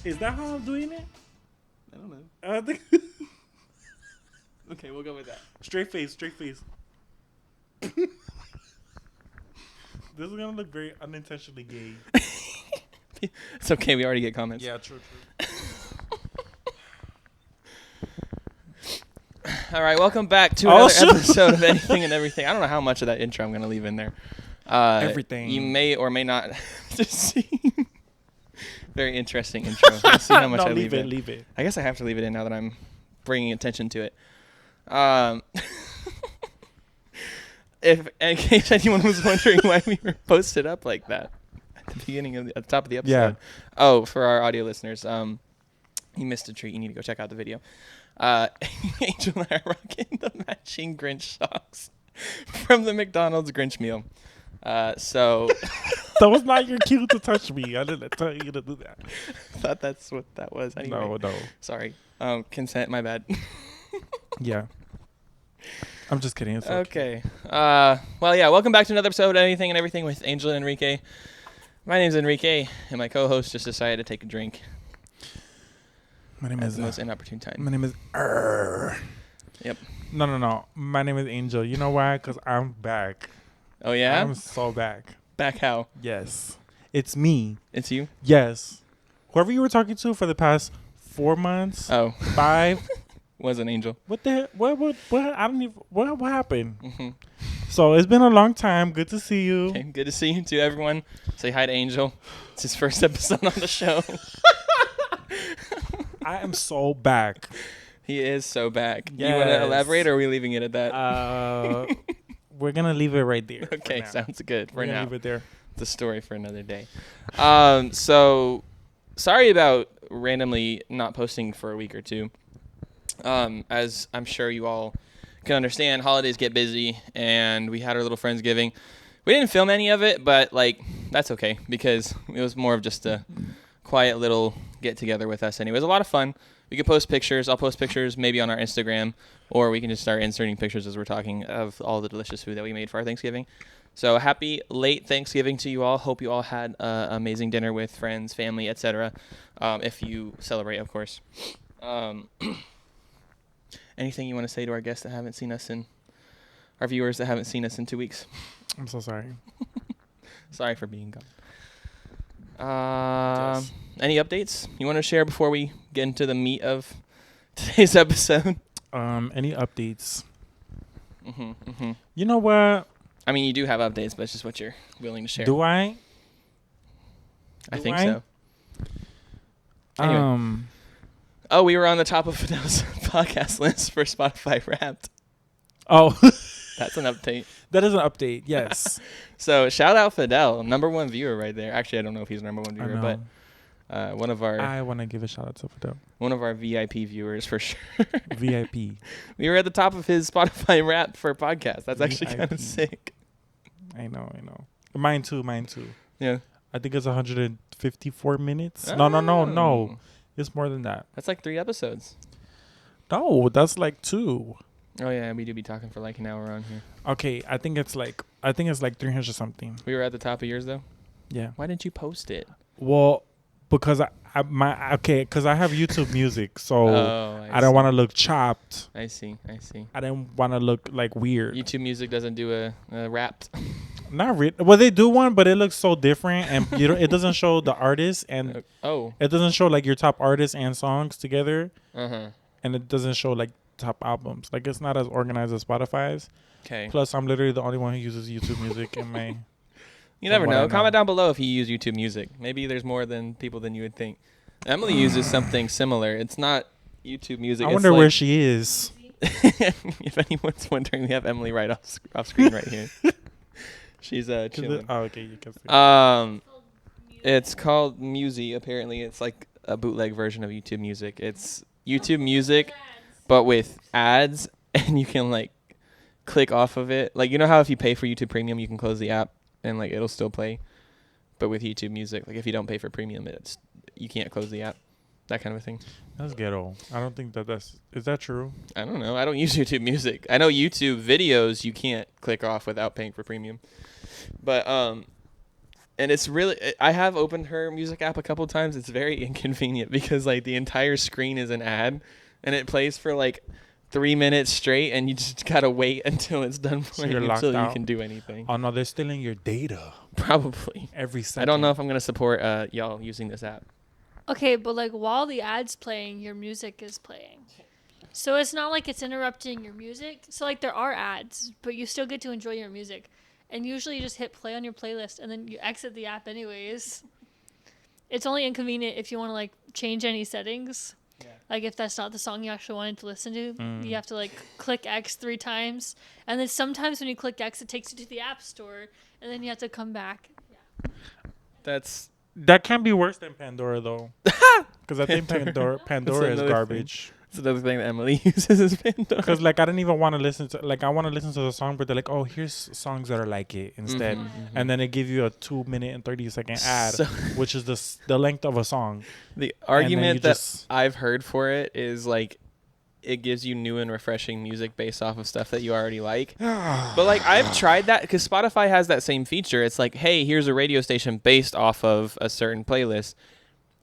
Is that how I'm doing it? I don't know. I think Okay, we'll go with that. straight face. This is gonna look very unintentionally gay. It's okay. We already get comments. Yeah, true. All right, welcome back to another episode of Anything and Everything. I don't know how much of that intro I'm going to leave in there. Everything. You may or may not see. Very interesting intro. Let's see how much I leave it. Leave it. I guess I have to leave it in now that I'm bringing attention to it. In case anyone was wondering why we were posted up like that at the beginning of at the top of the episode. Yeah. Oh, for our audio listeners, you missed a treat. You need to go check out the video. Angel and I are rocking the matching Grinch socks from the McDonald's Grinch meal. So That was not your cue to touch me. I didn't tell you to do that. I thought that's what that was. Anyway. No. Sorry. Consent. My bad. Yeah. I'm just kidding. It's Okay. Well, yeah. Welcome back to another episode of Anything and Everything with Angel and Enrique. My name's Enrique, and my co-host just decided to take a drink. My name is the most inopportune time. My name is Yep. No. My name is Angel. You know why? Because I'm back. Oh yeah. I'm so back. Back how? Yes. It's me. It's you. Yes. Whoever you were talking to for the past 4 months. Oh. 5. Was an Angel. What the what I don't even what happened? Mm-hmm. So it's been a long time. Good to see you. Okay, good to see you too, everyone. Say hi to Angel. It's his first episode on the show. I am so back. He is so back. Yes. You want to elaborate, or are we leaving it at that? We're gonna leave it right there. Okay, sounds good. For We're gonna now, leave it there. the story for another day. So sorry about randomly not posting for a week or two. As I'm sure you all can understand, holidays get busy, and we had our little Friendsgiving. We didn't film any of it, but that's okay because it was more of just a quiet little get together with us. Anyway, it was a lot of fun. We could post pictures. I'll post pictures maybe on our Instagram, or we can just start inserting pictures as we're talking of all the delicious food that we made for our Thanksgiving. So happy late Thanksgiving to you all. Hope you all had an amazing dinner with friends, family, etc. If you celebrate, of course. Anything you want to say to our guests that haven't seen us our viewers that haven't seen us in 2 weeks? I'm so sorry. Sorry for being gone. Yes. Any updates you want to share before we get into the meat of today's episode? Any updates? Mm-hmm. You know what? I mean, you do have updates, but it's just what you're willing to share. Do I? I think so. Anyway. Oh, we were on the top of Fidel's podcast list for Spotify Wrapped. Oh. That's an update. That is an update, yes. So shout out Fidel, #1 viewer right there. Actually, I don't know if he's #1 viewer, but one of our I want to give a shout out to Fidel. One of our VIP viewers for sure. VIP. We were at the top of his Spotify Wrapped for podcast. That's actually kind of sick. I know. Mine too. Yeah. I think it's 154 minutes. No. It's more than that. That's like 3 episodes. No, that's like 2. Oh yeah, we do be talking for like an hour on here. Okay, I think it's like 300 something. We were at the top of yours though. Yeah. Why didn't you post it? Well, because because I have YouTube Music, so I don't want to look chopped. I see. I didn't want to look like weird. YouTube Music doesn't do a Wrapped. Not really. Well, they do one, but it looks so different, and it doesn't show the artist, and it doesn't show like your top artists and songs together. And it doesn't show like top albums. Like it's not as organized as Spotify's. Okay. Plus, I'm literally the only one who uses YouTube Music in my. You never know. Comment down below if you use YouTube Music. Maybe there's more people than you would think. Emily uses something similar. It's not YouTube Music. I wonder where she is. If anyone's wondering, we have Emily right off screen right here. She's chilling. Okay, you can see. It's called Musi. Apparently, it's like a bootleg version of YouTube Music. It's YouTube Music, but with ads, and you can like click off of it. Like, you know how if you pay for YouTube Premium, you can close the app and like it'll still play. But with YouTube Music, like if you don't pay for Premium, you can't close the app. That kind of a thing. That's ghetto. I don't think is that true? I don't know. I don't use YouTube Music. I know YouTube videos you can't click off without paying for Premium. But And it's really, I have opened her music app a couple times. It's very inconvenient because like the entire screen is an ad and it plays for like 3 minutes straight and you just gotta wait until it's done playing until you can do anything. Oh no, they're stealing your data. Probably. Every second. I don't know if I'm gonna support y'all using this app. Okay, but like while the ad's playing, your music is playing. So it's not like it's interrupting your music. So like there are ads, but you still get to enjoy your music. And usually you just hit play on your playlist and then you exit the app anyways. It's only inconvenient if you want to like change any settings. Yeah. Like if that's not the song you actually wanted to listen to, you have to like click X 3 times. And then sometimes when you click X, it takes you to the app store and then you have to come back. Yeah. That can be worse than Pandora though. Because I think Pandora is garbage. It's another thing that Emmaley uses is Pandora. Because like I didn't even want to listen to I want to listen to the song, but they're like, oh, here's songs that are like it instead, and then they give you a 2-minute and 30-second ad, which is the length of a song. The argument that I've heard for it is like it gives you new and refreshing music based off of stuff that you already like. But like I've tried that because Spotify has that same feature. It's like, hey, here's a radio station based off of a certain playlist.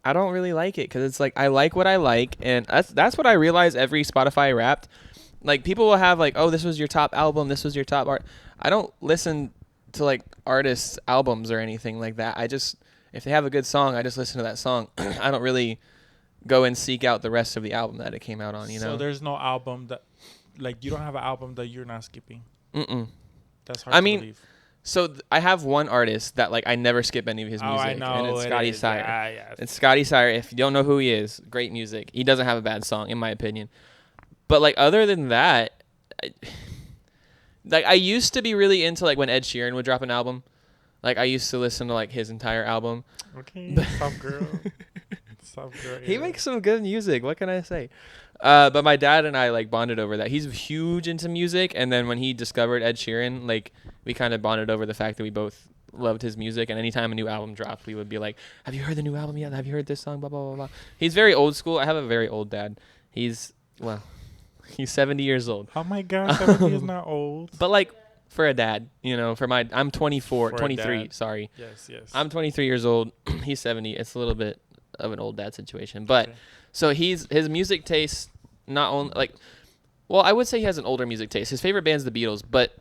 I don't really like it because it's like I like what I like, and that's what I realize every Spotify Wrapped. Like people will have like, oh, this was your top album, this was your top art. I don't listen to like artists' albums or anything like that. I just, if they have a good song, I just listen to that song. I don't really go and seek out the rest of the album that it came out on. You know. So there's no album that, like, you don't have an album that you're not skipping. That's hard to believe. So I have one artist that like I never skip any of his music, I know, and it's Scotty Sire. Yeah. It's Scotty Sire. If you don't know who he is, great music. He doesn't have a bad song, in my opinion. But like other than that, I used to be really into like when Ed Sheeran would drop an album. Like I used to listen to like his entire album. Okay, soft girl. Soft girl. He makes some good music. What can I say? But my dad and I like bonded over that. He's huge into music, and then when he discovered Ed Sheeran, like we kind of bonded over the fact that we both loved his music. And anytime a new album dropped, we would be like, "Have you heard the new album yet? Have you heard this song?" Blah blah blah blah. He's very old school. I have a very old dad. He's 70 years old. Oh my gosh, 70 is not old. But like for a dad, you know, I'm 23. Sorry. Yes. I'm 23 years old. He's 70. It's a little bit of an old dad situation, but. Okay. So his music taste not only like, well, I would say he has an older music taste. His favorite band's the Beatles, but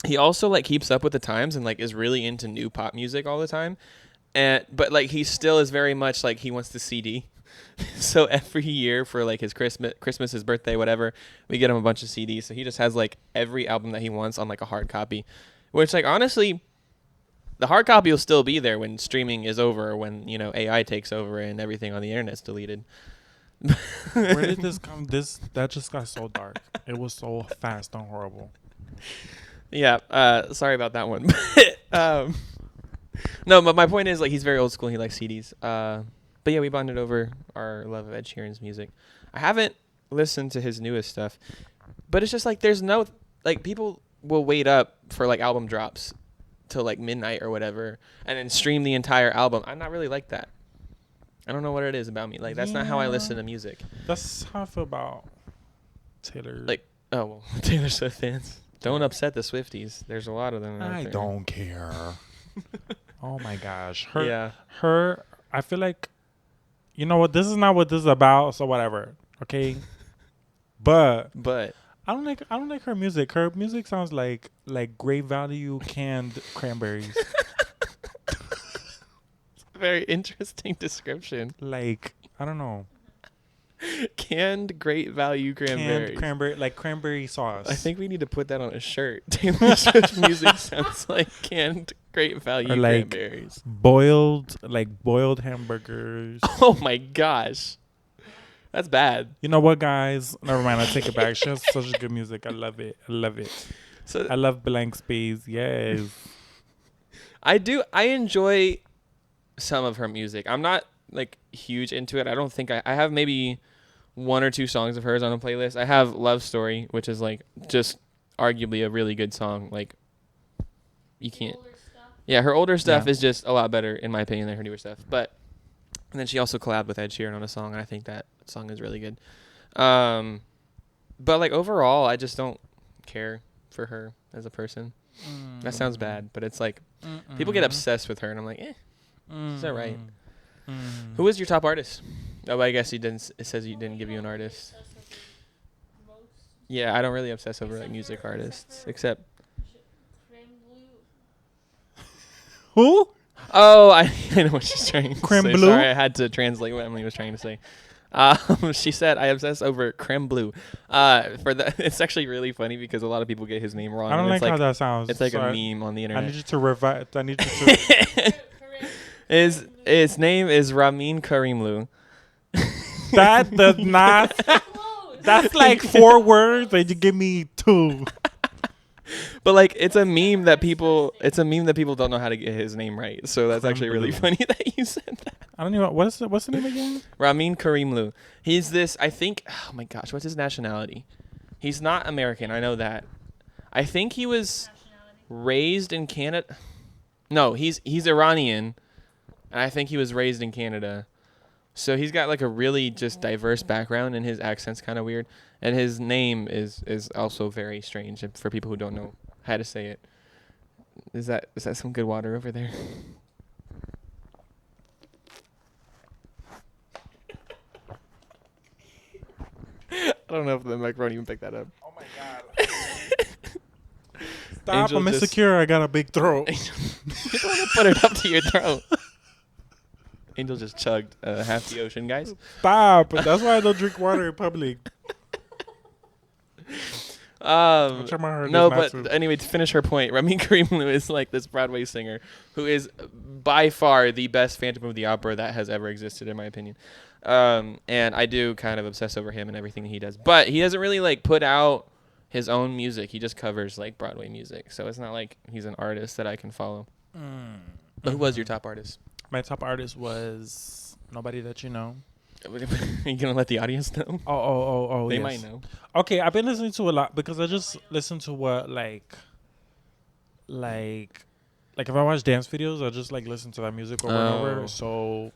he also like keeps up with the times and like is really into new pop music all the time. But like he still is very much like he wants the CD. So every year for like his Christmas, his birthday, whatever, we get him a bunch of CDs. So he just has like every album that he wants on like a hard copy, which like honestly, the hard copy will still be there when streaming is over, when, you know, AI takes over and everything on the internet's deleted. Where did this come? That just got so dark. It was so fast and horrible. Yeah. Sorry about that one. No, but my point is like he's very old school. He likes CDs. But yeah, we bonded over our love of Ed Sheeran's music. I haven't listened to his newest stuff, but it's just like there's no like people will wait up for like album drops till like midnight or whatever and then stream the entire album. I'm not really like that. I don't know what it is about me. Like that's not how I listen to music. That's how I feel about Taylor. Like, oh well, Taylor Swift fans. Don't upset the Swifties. There's a lot of them out I there. don't care. Oh my gosh. Her I feel like, you know what, this is not what this is about, so whatever. Okay? But I don't like her music. Her music sounds like great value canned cranberries. Very interesting description. Like, I don't know. Canned great value cranberries. Cranberry sauce. I think we need to put that on a shirt. Taylor Swift music sounds like canned great value or like cranberries. Boiled hamburgers. Oh my gosh. That's bad. You know what, guys? Never mind. I take it back. She has such good music. I love it. So I love Blank Space. Yes. I do. I enjoy some of her music. I'm not like huge into it. I don't think I have maybe 1 or 2 songs of hers on a playlist. I have Love Story, which is like just arguably a really good song. Like you can't. Yeah, her older stuff is just a lot better in my opinion than her newer stuff. But and then she also collabed with Ed Sheeran on a song, and I think that song is really good. But like overall, I just don't care for her as a person. That sounds bad, but it's like people get obsessed with her, and I'm like, is that right? Who was your top artist? Oh, I guess you didn't. It says you didn't give you an artist. Yeah, I don't really obsess over like music artists, except. Who? Oh, I know what she's trying to Creme say. Blue? Sorry, I had to translate what Emily was trying to say. She said, I obsess over Creme Blue. It's actually really funny because a lot of people get his name wrong. I don't like how that sounds. It's like a meme on the internet. I need you to revive. I need you to. His name is Ramin Karimlu. That does not. That's like 4 words, and you give me 2. But like it's a meme that people don't know how to get his name right. So that's actually really funny that you said that. I don't even what's the name again? Ramin Karimlu. He's this, I think, oh my gosh, what's his nationality? He's not American, I know that. I think he was raised in Canada. No, he's Iranian. And I think he was raised in Canada. So he's got like a really just diverse background, and his accent's kind of weird. And his name is also very strange for people who don't know how to say it. Is that some good water over there? I don't know if the microphone even picked that up. Oh my god. Stop, Angel I'm insecure. I got a big throat. You don't want to put it up to your throat. Angel just chugged half the ocean, guys. Stop. That's why I don't drink water in public. No, but anyway, to finish her point, Ramin Karimlu is like this Broadway singer who is by far the best Phantom of the Opera that has ever existed, in my opinion. And I do kind of obsess over him and everything he does. But he doesn't really like put out his own music. He just covers like Broadway music. So it's not like he's an artist that I can follow. But who was your top artist? My top artist was nobody that you know. Are you gonna let the audience know? Oh, they yes. might know. Okay, I've been listening to a lot because I just listen to what like if I watch dance videos, I just like listen to that music over and over. So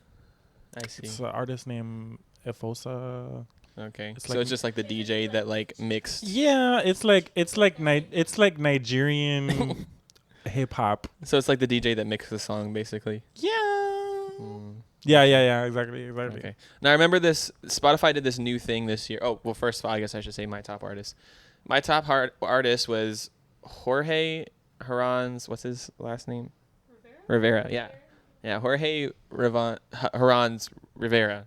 I see. It's an artist named Efosa. Okay, it's so it's just like the DJ that like mixed. Yeah, it's like Nigerian hip hop. So it's like the DJ that mixed the song, basically. Yeah. Yeah, exactly. Okay. Now I remember this. Spotify did this new thing this year. Oh, well, first of all, I guess I should say my top artist. My top artist was Jorge Herranz. What's his last name? Rivera. Yeah. Jorge Herranz Rivera.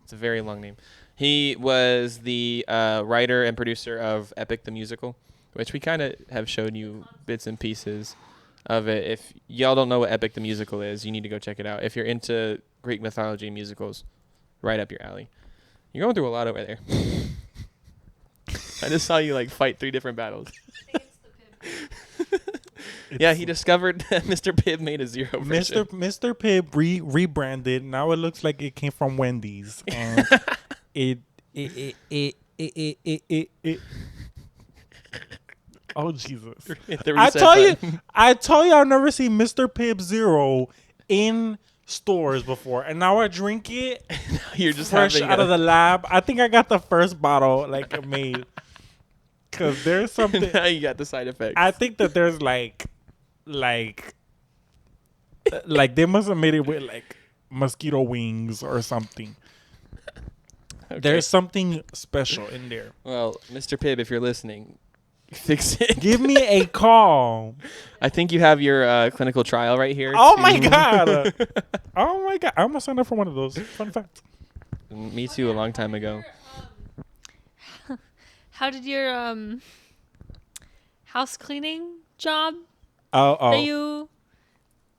It's a very long name. He was the writer and producer of Epic the Musical, which we kind of have showed you bits and pieces of it. If y'all don't know what Epic the Musical is, you need to go check it out. If you're into Greek mythology and musicals, right up your alley. You're going through a lot over there. I just saw you like fight 3 different battles. I think it's the Pib. Yeah, he discovered that Mr. Pibb made a 0 version. Mr. Pibb rebranded. Now it looks like it came from Wendy's, and it. Oh Jesus! I told you I've never seen Mr. Pibb 0 in stores before, and now I drink it. You're just fresh out of the lab. I think I got the first bottle like made, because there's something. Now you got the side effects. I think that there's like they must have made it with like mosquito wings or something. Okay. There's something special in there. Well, Mr. Pibb, if you're listening, fix it. Give me a call. I think you have your clinical trial right here. Oh my god! Oh my god! I almost signed up for one of those. Fun fact. Me too. A long time ago. How did your house cleaning job? Oh.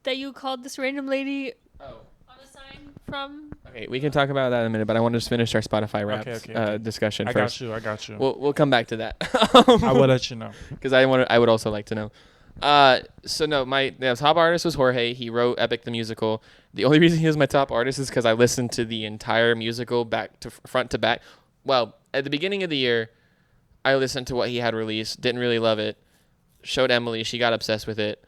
That you called this random lady on a sign from? Okay, we can talk about that in a minute, but I want to just finish our Spotify rap discussion first. I got you. We'll come back to that. I will let you know. Because I would also like to know. So no, my top artist was Jorge. He wrote Epic the Musical. The only reason he was my top artist is because I listened to the entire musical back to front to back. Well, at the beginning of the year, I listened to what he had released. Didn't really love it. Showed Emmaley. She got obsessed with it.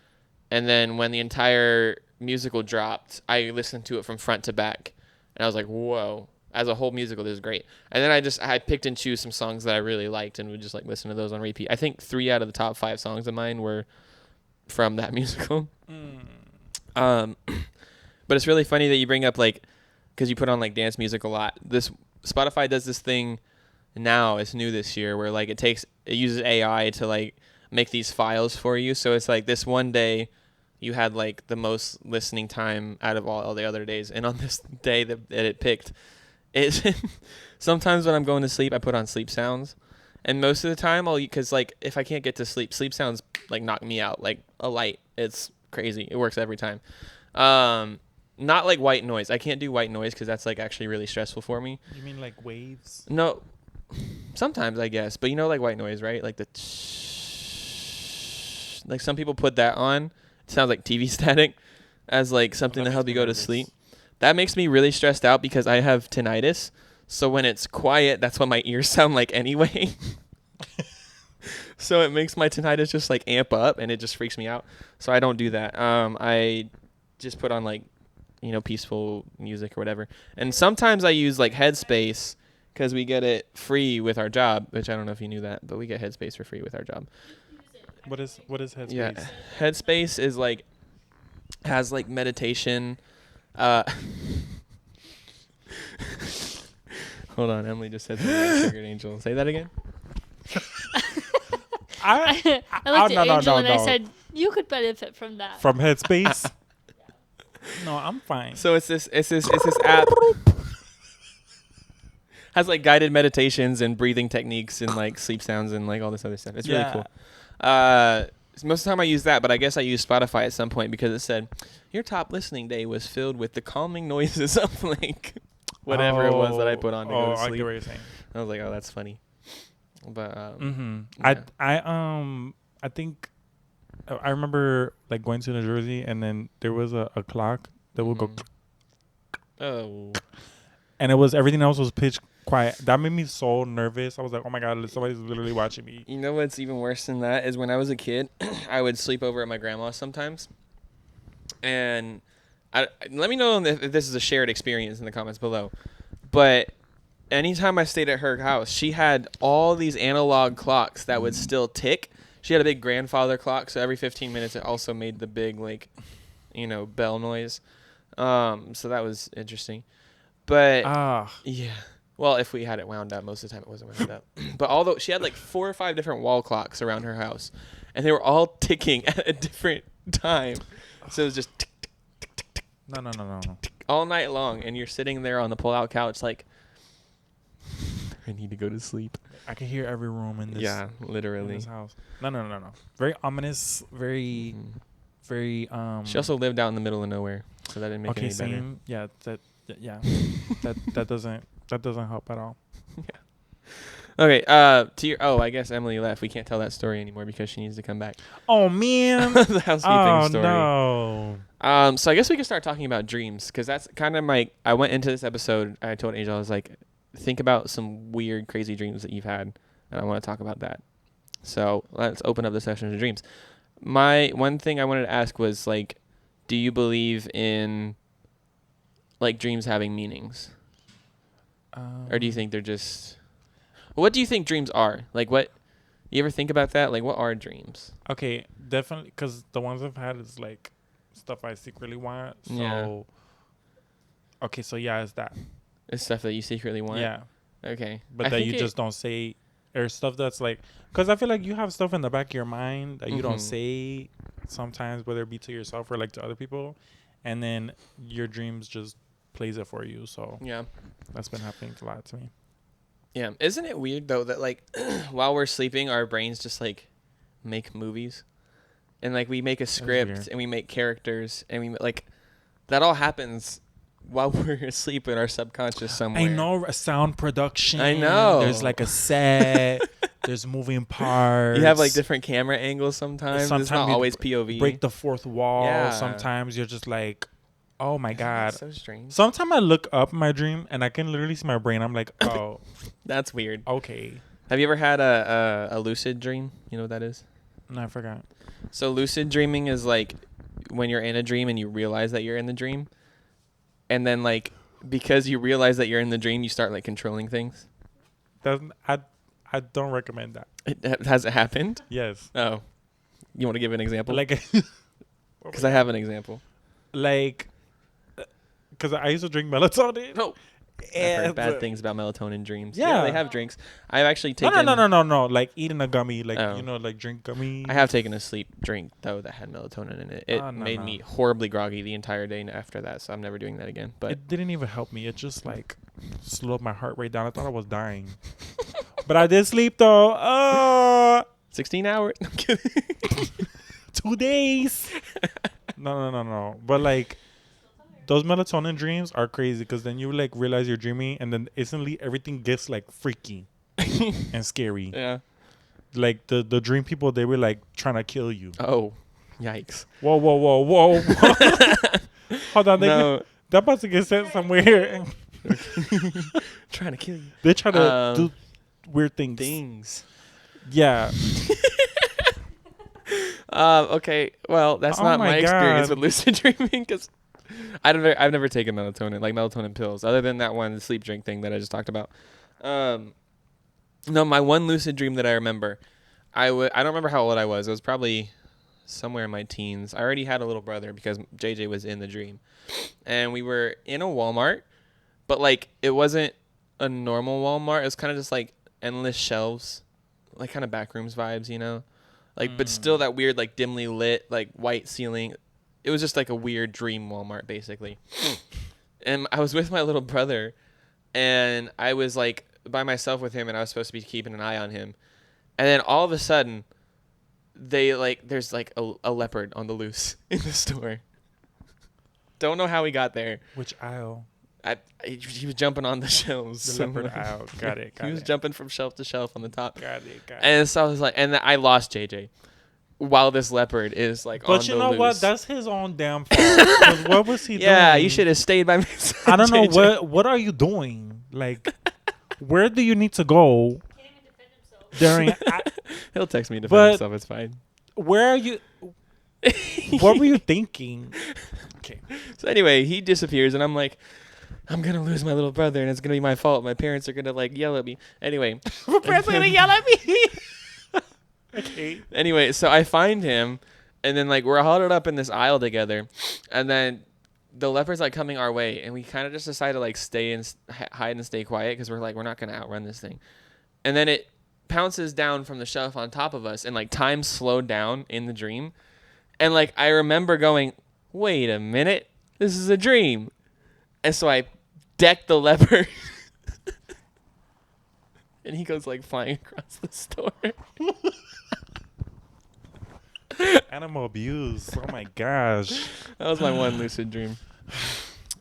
And then when the entire musical dropped, I listened to it from front to back. And I was like, whoa, as a whole musical, this is great. And then I picked and choose some songs that I really liked and would just like listen to those on repeat. I think 3 out of the top 5 songs of mine were from that musical. But it's really funny that you bring up like, because you put on like dance music a lot. This Spotify does this thing now. It's new this year where like it uses AI to like make these files for you. So it's like this one day you had like the most listening time out of all the other days, and on this day that it picked, it sometimes when I'm going to sleep I put on sleep sounds, and most of the time because like if I can't get to sleep sounds like knock me out like a light. It's crazy. It works every time. Not like white noise. I can't do white noise because that's like actually really stressful for me. You mean like waves? No, sometimes I guess, but you know like white noise, right? Like the like some people put that on. It sounds like TV static as like something to help you go to sleep. That makes me really stressed out because I have tinnitus. So when it's quiet, that's what my ears sound like anyway. So it makes my tinnitus just like amp up, and it just freaks me out. So I don't do that. I just put on like, peaceful music or whatever. And sometimes I use like Headspace because we get it free with our job, which I don't know if you knew that, but we get Headspace for free with our job. What is Headspace? Yeah, Headspace is like has like meditation. Hold on, Emily just said something like triggered Angel. Say that again. I looked at Angel and I said, "You could benefit from that." From Headspace? No, I'm fine. So it's this app. Has like guided meditations and breathing techniques and like sleep sounds and like all this other stuff. It's really cool. Most of the time I use that, but I guess I used Spotify at some point because it said your top listening day was filled with the calming noises of like whatever it was that I put on to go to sleep. I get what you're saying. I was like, oh, that's funny. But yeah. I think I remember like going to New Jersey, and then there was a clock that would go. Oh. And everything else was pitch quiet. That made me so nervous. I was like, oh my God, somebody's literally watching me. You know what's even worse than that is when I was a kid, I would sleep over at my grandma's sometimes. And let me know if this is a shared experience in the comments below. But anytime I stayed at her house, she had all these analog clocks that would still tick. She had a big grandfather clock, so every 15 minutes it also made the big, like, bell noise. So that was interesting. But yeah. Well, if we had it wound up, most of the time it wasn't wound up. But although she had like 4 or 5 different wall clocks around her house, and they were all ticking at a different time. So it was just tick, tick, tick, tick, tick, No. tick, all night long, and you're sitting there on the pull-out couch like, I need to go to sleep. I can hear every room in this. Yeah, literally. In this house. No. Very ominous. Very. She also lived out in the middle of nowhere, so that didn't make it any better. Yeah. That doesn't help at all. Yeah. Okay. I guess Emily left. We can't tell that story anymore because she needs to come back. Oh man. The housekeeping story. Oh no. So I guess we can start talking about dreams because that's kind of I went into this episode. I told Angel, I was like, think about some weird, crazy dreams that you've had, and I want to talk about that. So let's open up the session to dreams. My one thing I wanted to ask was like, do you believe in like dreams having meanings? Or do you think they're just... What do you think dreams are? Like what... You ever think about that? Like what are dreams? Okay, definitely, because the ones I've had is like stuff I secretly want. So... Yeah. Okay, so yeah, it's that. It's stuff that you secretly want? Yeah. Okay. But that you just don't say... Or stuff that's like... Because I feel like you have stuff in the back of your mind that you don't say sometimes, whether it be to yourself or like to other people. And then your dreams just plays it for you. So yeah, that's been happening a lot to me. Yeah. Isn't it weird though that like while we're sleeping, our brains just like make movies, and like we make a script and we make characters and we like that all happens while we're asleep in our subconscious somewhere. I know, a sound production. I know. There's like a set. There's moving parts. You have like different camera angles sometimes. It's not always POV. Break the fourth wall. Yeah. Sometimes you're just like, oh my God. So strange. Sometimes I look up my dream and I can literally see my brain. I'm like, oh. That's weird. Okay. Have you ever had a lucid dream? You know what that is? No, I forgot. So lucid dreaming is like when you're in a dream and you realize that you're in the dream. And then like because you realize that you're in the dream, you start like controlling things? I don't recommend that. Has it happened? Yes. Oh, you want to give an example? Like, because I have an example. Like, because I used to drink melatonin. No. I've heard bad things about melatonin dreams. Yeah. They have drinks. I've actually taken... No. Like eating a gummy. Like, like drink gummy. I have taken a sleep drink, though, that had melatonin in it. It made me horribly groggy the entire day after that, so I'm never doing that again. But it didn't even help me. It just, like, slowed my heart rate down. I thought I was dying. But I did sleep, though. 16 hours? I'm kidding. 2 days. No. But, like... Those melatonin dreams are crazy because then you like realize you're dreaming and then instantly everything gets like freaky and scary. Yeah. Like the dream people, they were like trying to kill you. Oh, yikes. Whoa. Hold on. They're about to get sent somewhere. Trying to kill you. They try to do weird things. Yeah. Okay. Well, that's not my experience with lucid dreaming because... I've never taken melatonin, like melatonin pills, other than that one sleep drink thing that I just talked about. No, my one lucid dream that I remember, I don't remember how old I was. It was probably somewhere in my teens. I already had a little brother because JJ was in the dream. And we were in a Walmart, but like it wasn't a normal Walmart. It was kind of just like endless shelves, like kind of backrooms vibes, you know? Like but still that weird like dimly lit like white ceiling. It was just like a weird dream Walmart, basically. And I was with my little brother, and I was like by myself with him, and I was supposed to be keeping an eye on him. And then all of a sudden, there's like a leopard on the loose in the store. Don't know how he got there. Which aisle? He was jumping on the shelves. The leopard aisle. Got it. He was jumping from shelf to shelf on the top. Got it. And so I was like, and I lost JJ. While this leopard is like on the loose. But you know what? That's his own damn fault. What was he doing? Yeah, you should have stayed by me. I don't know. What are you doing? Like, where do you need to go? He can't even defend himself. He'll text me to defend himself. It's fine. Where are you? What were you thinking? Okay. So anyway, he disappears, and I'm like, I'm going to lose my little brother, and it's going to be my fault. My parents are going to like yell at me. Anyway. My parents are going to yell at me. Okay. Anyway, so I find him, and then like we're huddled up in this aisle together, and then the leopard's like coming our way, and we kind of just decide to like stay and hide and stay quiet because we're like we're not gonna outrun this thing, and then it pounces down from the shelf on top of us, and like time slowed down in the dream, and like I remember going, wait a minute, this is a dream, and so I decked the leopard. And he goes like flying across the store. Animal abuse. Oh my gosh. That was my one lucid dream.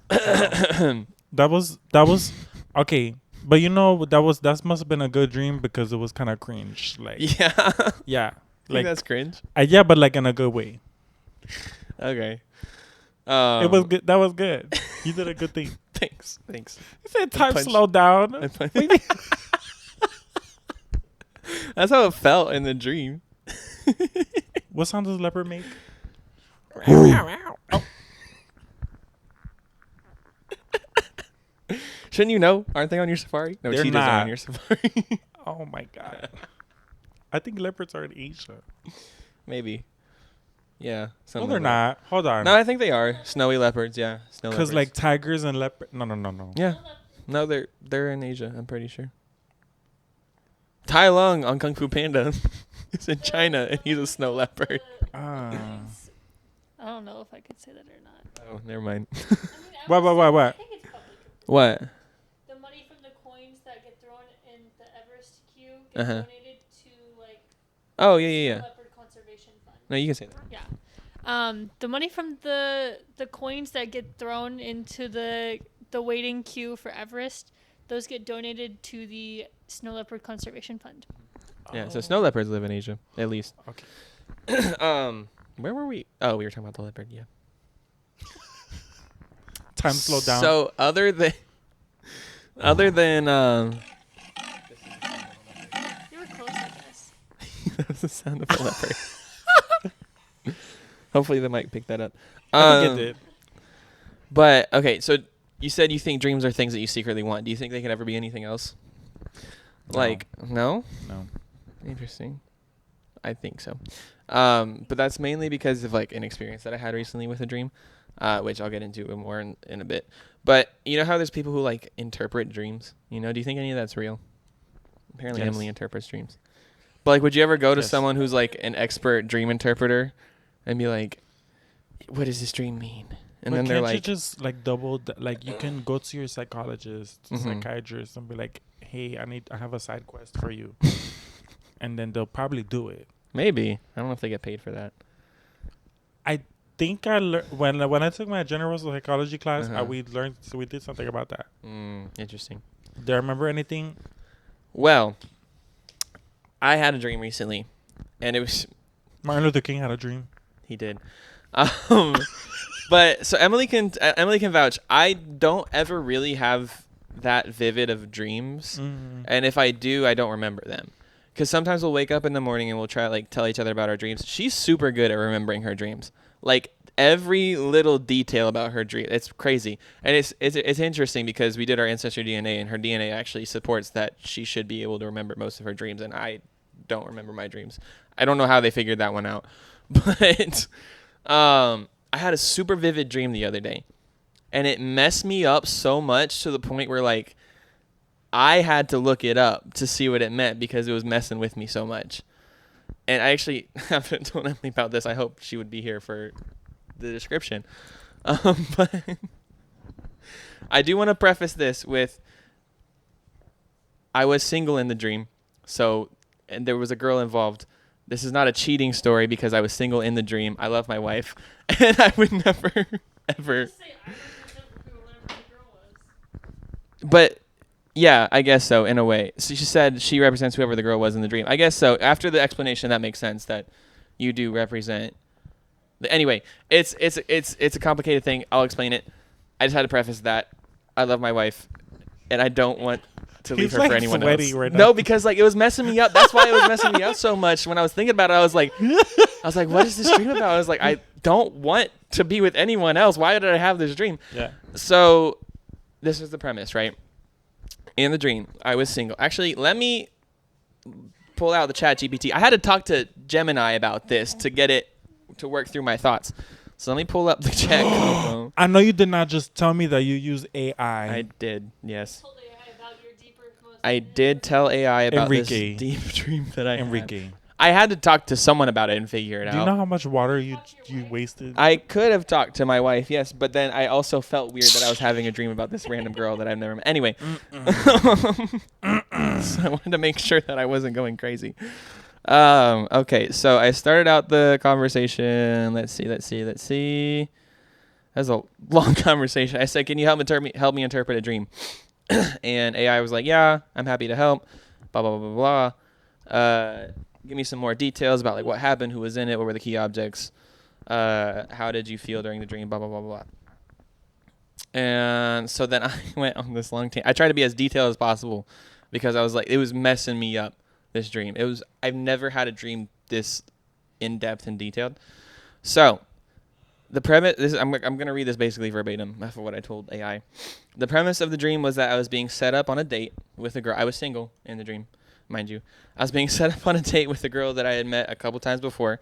That was okay. But you know that must have been a good dream because it was kind of cringe. Like yeah. Like that's cringe. Yeah, but like in a good way. Okay. It was good. That was good. You did a good thing. Thanks. You said time slowed down. That's how it felt in the dream. What sound does leopard make? Oh. Shouldn't you know? Aren't they on your safari? No, cheetahs are on your safari. Oh my god. I think leopards are in Asia. Maybe. Yeah. No, they're not. Hold on. No, I think they are. Snowy leopards, yeah. Snow leopards. Because like tigers and leopard. No. Yeah. No, they're in Asia, I'm pretty sure. Tai Lung on Kung Fu Panda is in China, and he's a snow leopard. I don't know if I could say that or not. Oh, never mind. What? I think it's public. What? The money from the coins that get thrown in the Everest queue get donated to like. Oh yeah. Leopard Conservation Fund. No, you can say that. Yeah. The money from the coins that get thrown into the waiting queue for Everest, those get donated to the Snow Leopard Conservation Fund. Yeah, so snow leopards live in Asia, at least. Okay. Where were we? Oh, we were talking about the leopard, yeah. Time slowed down. So other than you were close, I guess. that was the sound of a leopard. Hopefully the mic picked that up. I think it did. But okay, so you said you think dreams are things that you secretly want. Do you think they could ever be anything else? Like, no? No. Interesting. I think so. But that's mainly because of like an experience that I had recently with a dream, which I'll get into more in a bit. But you know how there's people who like interpret dreams? You know, do you think any of that's real? Apparently Emily interprets dreams. But like, would you ever go to someone who's like an expert dream interpreter and be like, what does this dream mean? And then they're like, you just like like you can go to your psychologist, psychiatrist, and be like, hey, I have a side quest for you. And then they'll probably do it. Maybe. I don't know if they get paid for that. I think when I took my general psychology class, we did something about that. Interesting. Do you remember anything? Well, I had a dream recently, and it was Martin Luther King had a dream. He did. But so Emily can vouch. I don't ever really have that vivid of dreams, and if I do, I don't remember them. Because sometimes we'll wake up in the morning and we'll try like tell each other about our dreams. She's super good at remembering her dreams. Like every little detail about her dream. It's crazy. And it's interesting because we did our ancestry DNA and her DNA actually supports that she should be able to remember most of her dreams. And I don't remember my dreams. I don't know how they figured that one out. But I had a super vivid dream the other day. And it messed me up so much to the point where like I had to look it up to see what it meant because it was messing with me so much. And I actually haven't told Emily about this. I hope she would be here for the description. But I do want to preface this with I was single in the dream. And there was a girl involved. This is not a cheating story because I was single in the dream. I love my wife. And I would never, ever. But yeah, I guess so, in a way. So she said she represents whoever the girl was in the dream. I guess so. After the explanation, that makes sense that you do represent. Anyway, it's a complicated thing. I'll explain it. I just had to preface that. I love my wife, and I don't want to leave her for anyone else. Right now. No, because like it was messing me up. That's why it was messing me up so much. When I was thinking about it, I was like, what is this dream about? I was like, I don't want to be with anyone else. Why did I have this dream? Yeah. So this is the premise, right? In the dream, I was single. Actually, let me pull out the chat GPT. I had to talk to Gemini about this to get it to work through my thoughts. So let me pull up the chat. I know you did not just tell me that you use AI. I did, yes. I did tell AI about this deep dream that I had. I had to talk to someone about it and figure it out. Do you know how much water you wasted? I could have talked to my wife, yes, but then I also felt weird that I was having a dream about this random girl that I've never met. Anyway, so I wanted to make sure that I wasn't going crazy. Okay, so I started out the conversation. Let's see. That's a long conversation. I said, "Can you help me interpret a dream?" And AI was like, "Yeah, I'm happy to help." Blah blah blah blah blah. Give me some more details about like what happened, who was in it, what were the key objects, how did you feel during the dream, blah blah blah blah. And so then I went on this long I tried to be as detailed as possible because I was like, it was messing me up, this dream. I've never had a dream this in depth and detailed. So the premise, I'm gonna read this basically verbatim for what I told AI. The premise of the dream was that I was being set up on a date with a girl. I was single in the dream. Mind you, I was being set up on a date with a girl that I had met a couple times before.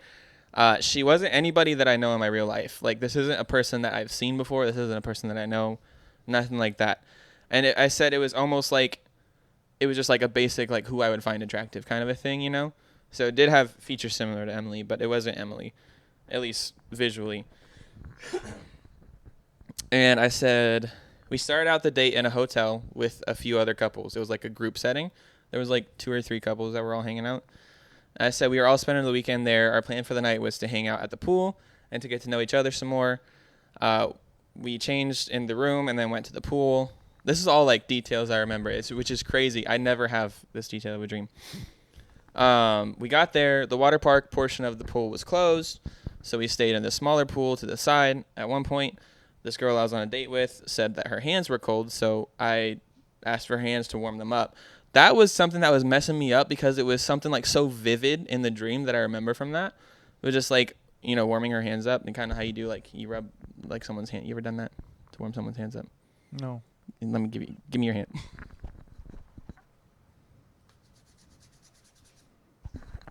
She wasn't anybody that I know in my real life. Like, this isn't a person that I've seen before. This isn't a person that I know. Nothing like that. And I said it was almost like, it was just like a basic, like, who I would find attractive kind of a thing, you know? So it did have features similar to Emily, but it wasn't Emily, at least visually. And I said, we started out the date in a hotel with a few other couples. It was like a group setting. There was like 2 or 3 couples that were all hanging out. I said we were all spending the weekend there. Our plan for the night was to hang out at the pool and to get to know each other some more. We changed in the room and then went to the pool. This is all like details I remember, which is crazy. I never have this detail of a dream. We got there. The water park portion of the pool was closed, so we stayed in the smaller pool to the side. At one point, this girl I was on a date with said that her hands were cold, so I asked for her hands to warm them up. That was something that was messing me up because it was something like so vivid in the dream that I remember from that. It was just like, warming her hands up and kind of how you do, like you rub like someone's hand. You ever done that to warm someone's hands up? No. Let me give me your hand.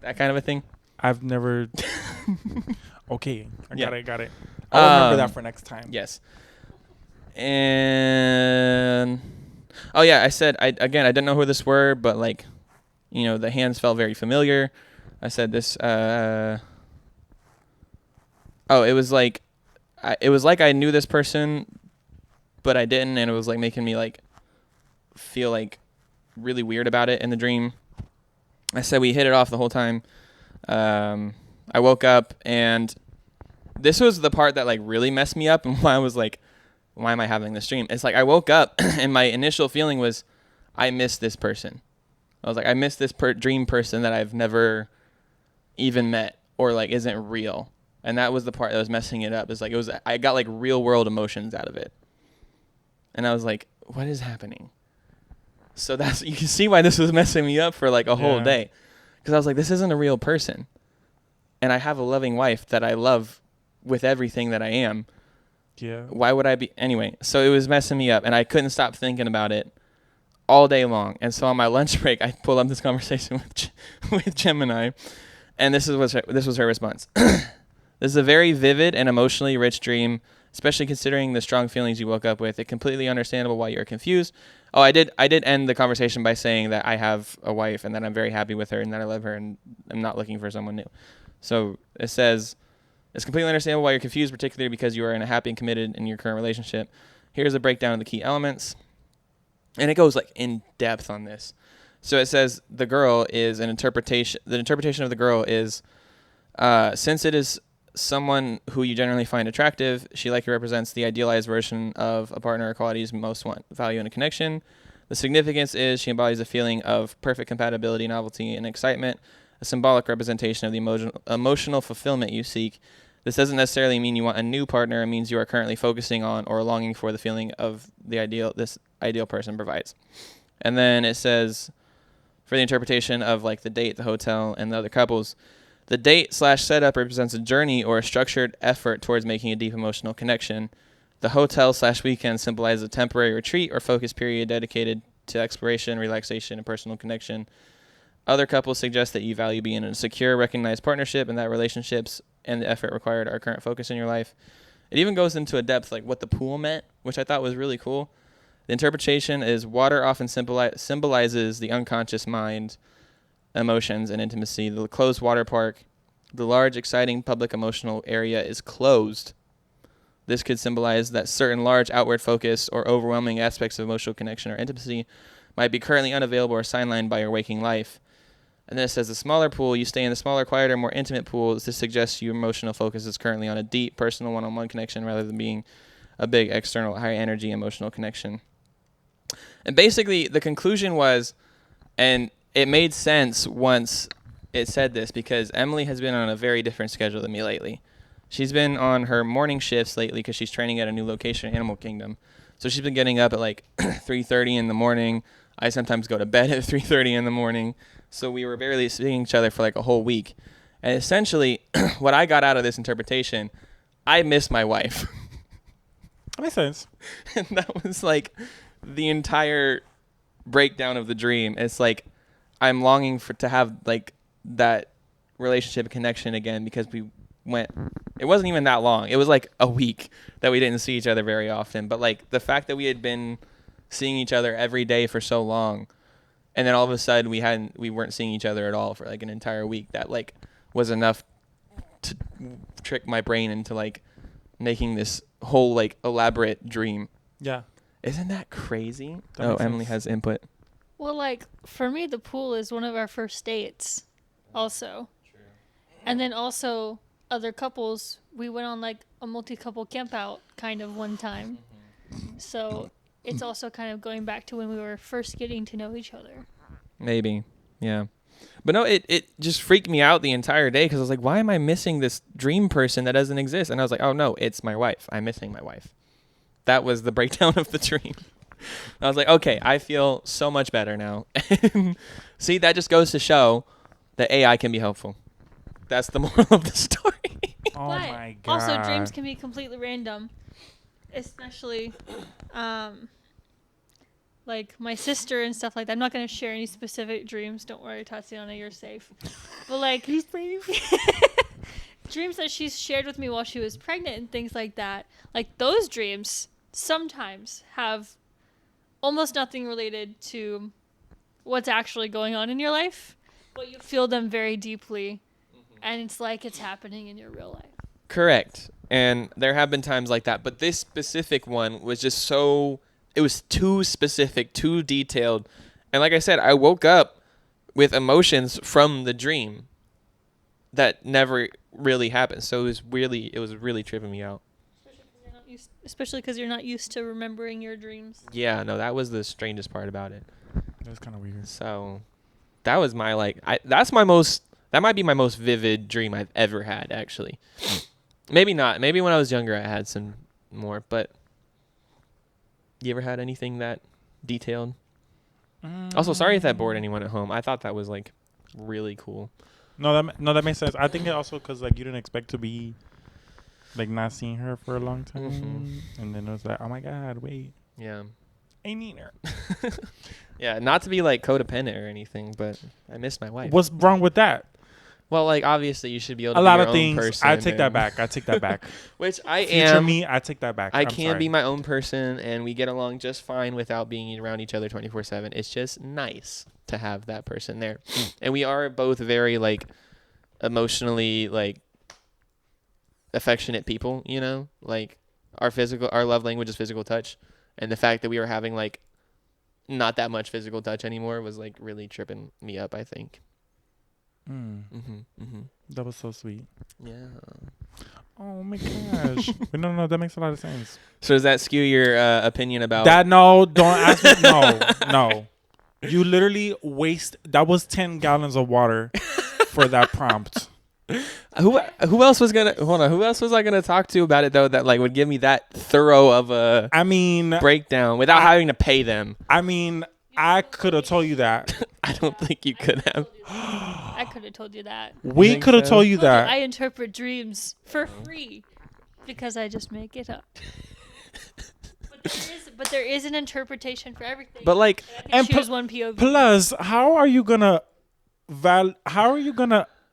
That kind of a thing. I've never. Okay, I got it. I'll remember that for next time. Yes. And oh yeah, I said I didn't know who this were, but like, the hands felt very familiar. I said this. It was like, I knew this person, but I didn't, and it was like making me like feel like really weird about it in the dream. I said we hit it off the whole time. I woke up, and this was the part that like really messed me up, and why I was like, why am I having this dream? It's like I woke up and my initial feeling was, I miss this person. I was like, I miss this dream person that I've never even met or like isn't real. And that was the part that was messing it up. It's like I got like real world emotions out of it. And I was like, what is happening? So you can see why this was messing me up for like a whole day. Because I was like, this isn't a real person. And I have a loving wife that I love with everything that I am. Yeah. Why would I be? Anyway, so it was messing me up, and I couldn't stop thinking about it all day long. And so on my lunch break, I pulled up this conversation with Gemini, and this was her response. This is a very vivid and emotionally rich dream, especially considering the strong feelings you woke up with. It's completely understandable why you're confused. Oh, I did end the conversation by saying that I have a wife and that I'm very happy with her and that I love her and I'm not looking for someone new. So it says, it's completely understandable why you're confused, particularly because you are in a happy and committed in your current relationship. Here's a breakdown of the key elements. And it goes like in depth on this. So it says the interpretation of the girl is, since it is someone who you generally find attractive, she likely represents the idealized version of a partner or qualities most value in a connection. The significance is she embodies a feeling of perfect compatibility, novelty, and excitement, a symbolic representation of the emotional fulfillment you seek. This doesn't necessarily mean you want a new partner. It means you are currently focusing on or longing for the feeling of this ideal person provides. And then it says, for the interpretation of like the date, the hotel, and the other couples, the date/setup represents a journey or a structured effort towards making a deep emotional connection. The hotel/weekend symbolizes a temporary retreat or focus period dedicated to exploration, relaxation, and personal connection. Other couples suggest that you value being in a secure, recognized partnership and that relationships and the effort required are current focus in your life. It even goes into a depth like what the pool meant, which I thought was really cool. The interpretation is water often symbolizes the unconscious mind, emotions, and intimacy. The closed water park, the large, exciting public emotional area is closed. This could symbolize that certain large outward focus or overwhelming aspects of emotional connection or intimacy might be currently unavailable or sidelined by your waking life. And then it says the smaller pool, you stay in the smaller, quieter, more intimate pools. This suggests your emotional focus is currently on a deep, personal, one-on-one connection rather than being a big, external, high-energy emotional connection. And basically, the conclusion was, and it made sense once it said this, because Emmaley has been on a very different schedule than me lately. She's been on her morning shifts lately because she's training at a new location, Animal Kingdom. So she's been getting up at like 3:30 in the morning. I sometimes go to bed at 3:30 in the morning. So we were barely seeing each other for like a whole week. And essentially, what I got out of this interpretation, I miss my wife. That makes sense. And that was like the entire breakdown of the dream. It's like I'm longing to have like that relationship connection again because it wasn't even that long. It was like a week that we didn't see each other very often. But like the fact that we had been seeing each other every day for so long, and then all of a sudden we weren't seeing each other at all for like an entire week, that like was enough to trick my brain into like making this whole like elaborate dream. Yeah. Isn't that crazy? That Emmaley has input. Well, like for me, the pool is one of our first dates also. True. And then also other couples, we went on like a multi-couple camp out kind of one time. So it's also kind of going back to when we were first getting to know each other. Maybe. Yeah. But no, it just freaked me out the entire day because I was like, why am I missing this dream person that doesn't exist? And I was like, oh, no, it's my wife. I'm missing my wife. That was the breakdown of the dream. I was like, okay, I feel so much better now. See, that just goes to show that AI can be helpful. That's the moral of the story. Oh, but my God. also, dreams can be completely random. especially, like my sister and stuff like that. I'm not gonna share any specific dreams. Don't worry, Tatiana, you're safe. But like, dreams that she's shared with me while she was pregnant and things like that. Like those dreams sometimes have almost nothing related to what's actually going on in your life, but you feel them very deeply, and it's like it's happening in your real life. Correct. And there have been times like that, but this specific one was just so, it was too specific, too detailed. And like I said, I woke up with emotions from the dream that never really happened. So it was really tripping me out. Especially because you're not used to remembering your dreams. Yeah, no, that was the strangest part about it. That was kind of weird. So that was my that might be my most vivid dream I've ever had, actually. Maybe not. Maybe when I was younger I had some more, but you ever had anything that detailed? Also, sorry if that bored anyone at home. I thought that was like really cool. No, that makes sense. I think it also because like you didn't expect to be like not seeing her for a long time, and then it was like, oh my god, wait, Yeah. I need her. Yeah, not to be like codependent or anything, but I miss my wife. What's wrong with that? Well, like obviously you should be able to A be lot your of own things. person. I take that back. Which I Future am. me, I take that back. I I'm can sorry. be my own person, and we get along just fine without being around each other 24/7. It's just nice to have that person there, and we are both very like emotionally like affectionate people. You know, like our love language is physical touch, and the fact that we were having like not that much physical touch anymore was like really tripping me up, I think. That was so sweet. Yeah. Oh my gosh. But no, that makes a lot of sense. So does that skew your opinion about that? No, don't ask me. No. You literally that was 10 gallons of water for that prompt. Who else was I gonna talk to about it though that like would give me that thorough of a breakdown without having to pay them? I mean, I could have told you that. I don't think you could have. I could have told you that. We could have told you that. I interpret dreams for free because I just make it up. But there is an interpretation for everything. But like, and choose one POV. Plus, how are you gonna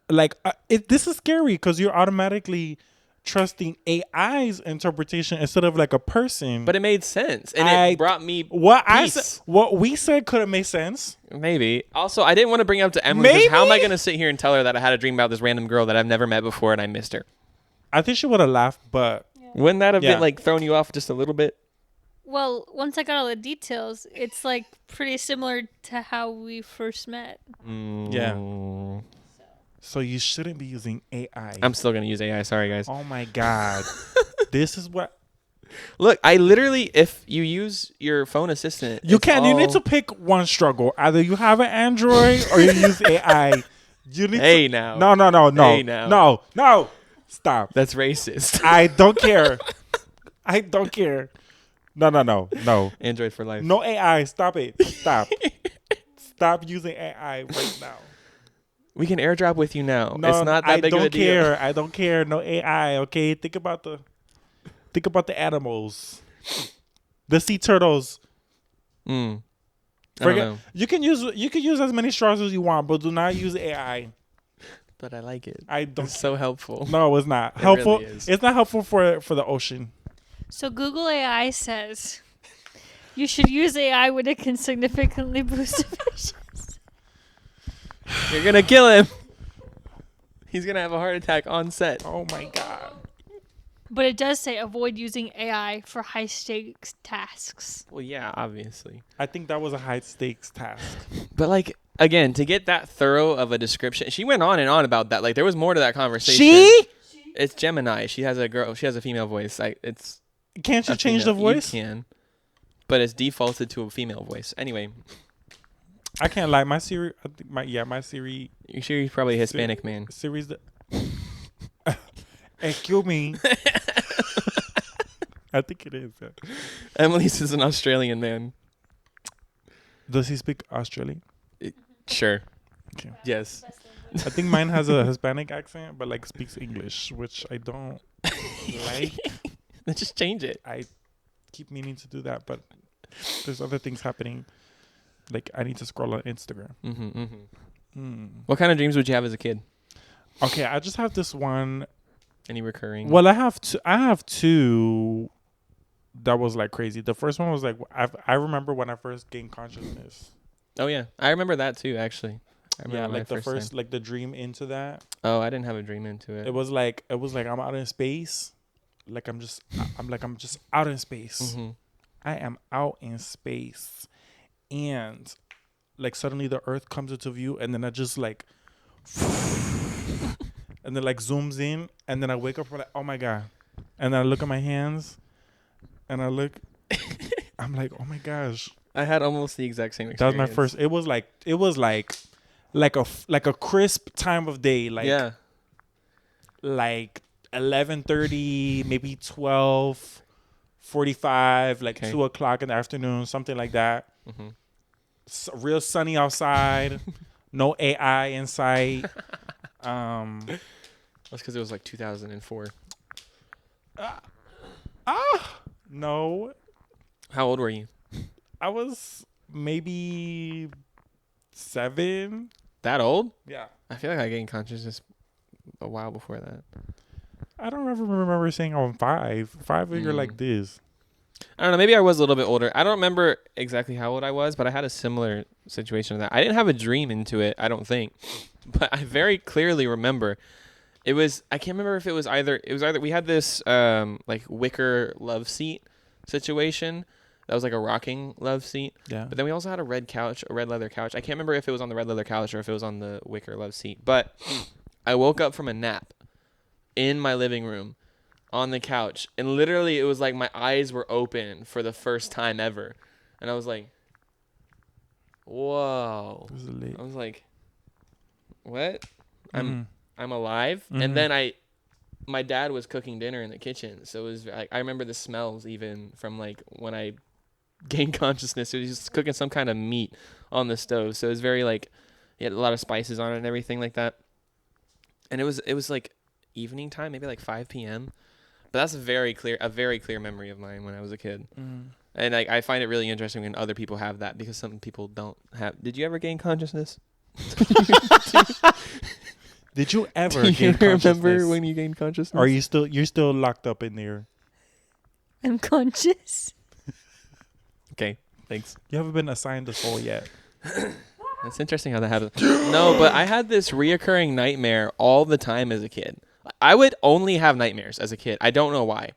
like? This is scary because you're automatically trusting AI's interpretation instead of like a person. But it made sense, and it brought me peace. What we said could have made sense. Maybe. Also, I didn't want to bring it up to Emmaley because how am I going to sit here and tell her that I had a dream about this random girl that I've never met before and I missed her? I think she would have laughed, but wouldn't that have been like throwing you off just a little bit? Well, once I got all the details, it's like pretty similar to how we first met. Yeah. So you shouldn't be using AI. I'm still going to use AI. Sorry, guys. Oh, my God. This is what... Look, I literally, if you use your phone assistant... You need to pick one struggle. Either you have an Android or you use AI. You need now. No. Hey, now. No. Stop. That's racist. I don't care. No. Android for life. No AI. Stop it. Stop using AI right now. We can airdrop with you now. No, it's not that big of a deal. I don't care. No AI. Okay, think about the animals, the sea turtles. Forget. You can use as many straws as you want, but do not use AI. But I like it. It's so helpful. No, it's not helpful. Really is. It's not helpful for the ocean. So Google AI says you should use AI when it can significantly boost efficiency. You're gonna kill him. He's gonna have a heart attack on set. Oh my God. But it does say avoid using AI for high stakes tasks. Well, yeah, obviously. I think that was a high stakes task. But like again, to get that thorough of a description, she went on and on about that. Like there was more to that conversation. It's Gemini. She has a female voice. Can't you change the voice? You can, but it's defaulted to a female voice. Anyway. I can't lie. My Siri, my Siri. You're sure he's probably a Hispanic man. Siri's excuse me. I think it is. Yeah. Emily's is an Australian man. Does he speak Australian? Sure. Okay. Yes. I think mine has a Hispanic accent, but like speaks English, which I don't like. Then just change it. keep meaning to do that, but there's other things happening. Like I need to scroll on Instagram. What kind of dreams would you have as a kid? Okay, I just have this one. Any recurring? Well, I have two that was like crazy. The first one was like I remember when I first gained consciousness. Oh yeah, I remember that too. Actually, like the first like the dream into that. Oh, I didn't have a dream into it. It was like I'm out in space. Like I'm just out in space. I am out in space, and like suddenly the Earth comes into view, and then I just like. And then like zooms in, and then I wake up like, oh my god, and then I look at my hands, and I'm like, oh my gosh. I had almost the exact same experience. That was my first. It was like a crisp time of day, like like 11:30, maybe 12:45, like 2:00 in the afternoon, something like that. Real sunny outside, no AI in sight. That's because it was like 2004. No. How old were you? I was maybe 7. That old? Yeah. I feel like I gained consciousness a while before that. I don't ever remember saying I'm 5. 5, you're like this. I don't know. Maybe I was a little bit older. I don't remember exactly how old I was, but I had a similar situation to that. I didn't have a dream into it, I don't think. But I very clearly remember it was, I can't remember if it was either we had this like wicker love seat situation that was like a rocking love seat. Yeah. But then we also had a red leather couch. I can't remember if it was on the red leather couch or if it was on the wicker love seat. But I woke up from a nap in my living room on the couch, and literally it was like my eyes were open for the first time ever. And I was like, whoa. I was like, what? I'm alive. And then my dad was cooking dinner in the kitchen, so it was like I remember the smells even from like when I gained consciousness. He was just cooking some kind of meat on the stove, so it was very like he had a lot of spices on it and everything like that. And it was like evening time, maybe like 5 p.m. But that's a very clear memory of mine when I was a kid. And I find it really interesting when other people have that, because some people don't have. Did you ever gain consciousness? Did you ever? Do you remember when you gained consciousness? Are you're still locked up in there? I'm conscious. Okay, thanks. You haven't been assigned a soul yet. That's interesting how that happens. No, but I had this reoccurring nightmare all the time as a kid. I would only have nightmares as a kid. I don't know why.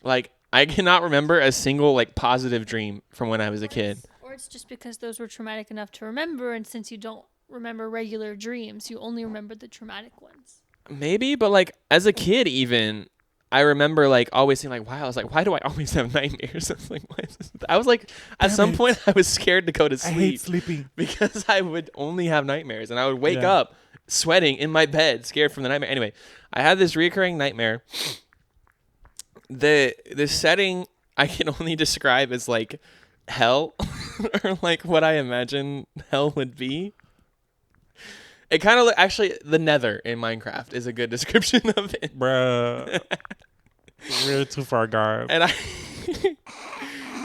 Like, I cannot remember a single like positive dream from when I was a kid. Or it's just because those were traumatic enough to remember, and since you don't remember regular dreams, you only remember the traumatic ones. Maybe, but like as a kid even, I remember like always saying like, wow, I was like, why do I always have nightmares? I was like, why is this? I was like, at some point I was scared to go to sleep. I hate sleeping. Because I would only have nightmares, and I would wake up sweating in my bed, scared from the nightmare. Anyway, I had this recurring nightmare. The setting I can only describe as like hell, or like what I imagine hell would be. It kind of actually the Nether in Minecraft is a good description of it. Bruh. We're too far gone. And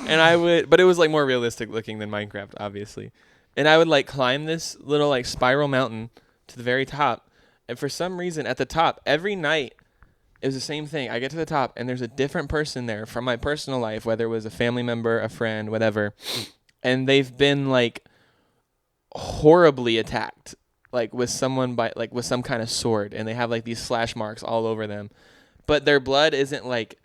I would, but it was like more realistic looking than Minecraft, obviously. And I would like climb this little like spiral mountain to the very top. And for some reason at the top, every night, it was the same thing. I get to the top and there's a different person there from my personal life, whether it was a family member, a friend, whatever. And they've been like horribly attacked, like with someone with some kind of sword, and they have like these slash marks all over them. But their blood isn't like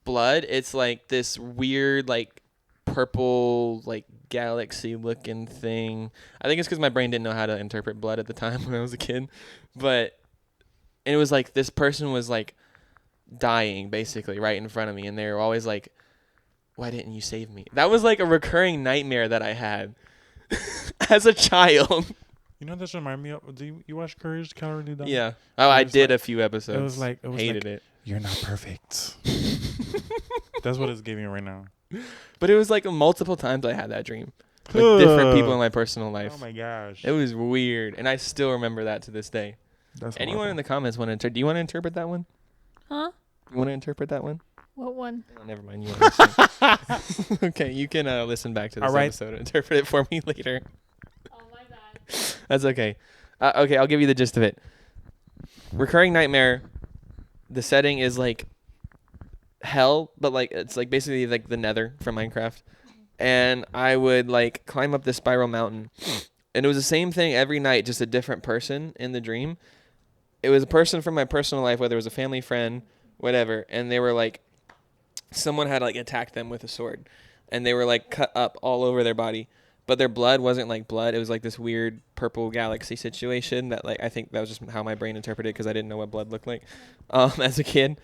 blood. It's like this weird like purple like galaxy looking thing. I think it's because my brain didn't know how to interpret blood at the time when I was a kid. And it was like this person was like dying basically right in front of me, and they were always like, why didn't you save me? That was like a recurring nightmare that I had as a child. You know what this remind me of? Do you watch Courage the Cowardly Dog? Yeah. Oh, I did a few episodes. It was like hated it. You're not perfect. That's what it's giving right now. But it was like multiple times I had that dream with different people in my personal life. Oh my gosh. It was weird, and I still remember that to this day. Anyone in the comments want to do you want to interpret that one? Huh? You want to interpret that one? What one? Oh, never mind. You understand. Okay, you can listen back to this episode and interpret it for me later. Oh, my bad. That's okay. Okay, I'll give you the gist of it. Recurring nightmare. The setting is like hell, but like it's like basically like the Nether from Minecraft. And I would like climb up this spiral mountain, and it was the same thing every night, just a different person in the dream. It was a person from my personal life, whether it was a family friend, whatever, and they were like, someone had like attacked them with a sword, and they were like cut up all over their body, but their blood wasn't like blood. It was like this weird purple galaxy situation that like I think that was just how my brain interpreted it because I didn't know what blood looked like as a kid,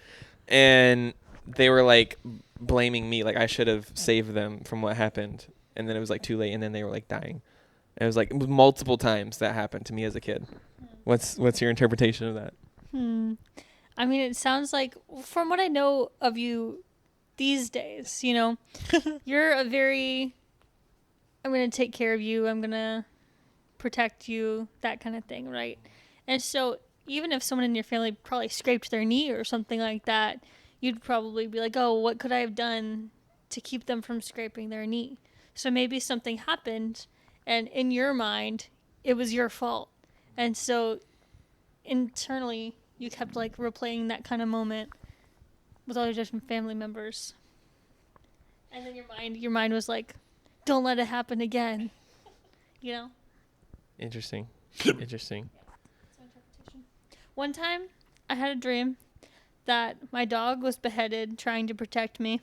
and they were like blaming me, like I should have saved them from what happened, and then it was like too late, and then they were like dying. And it was like multiple times that happened to me as a kid. What's your interpretation of that? I mean, it sounds like, from what I know of you these days, you know, you're a very, I'm going to take care of you, I'm going to protect you, that kind of thing, right? And so even if someone in your family probably scraped their knee or something like that, you'd probably be like, oh, what could I have done to keep them from scraping their knee? So maybe something happened, and in your mind, it was your fault. And so internally, you kept like replaying that kind of moment with all your different family members. And then your mind was like, don't let it happen again. You know? Interesting. Interesting. Yeah, one time, I had a dream that my dog was beheaded trying to protect me.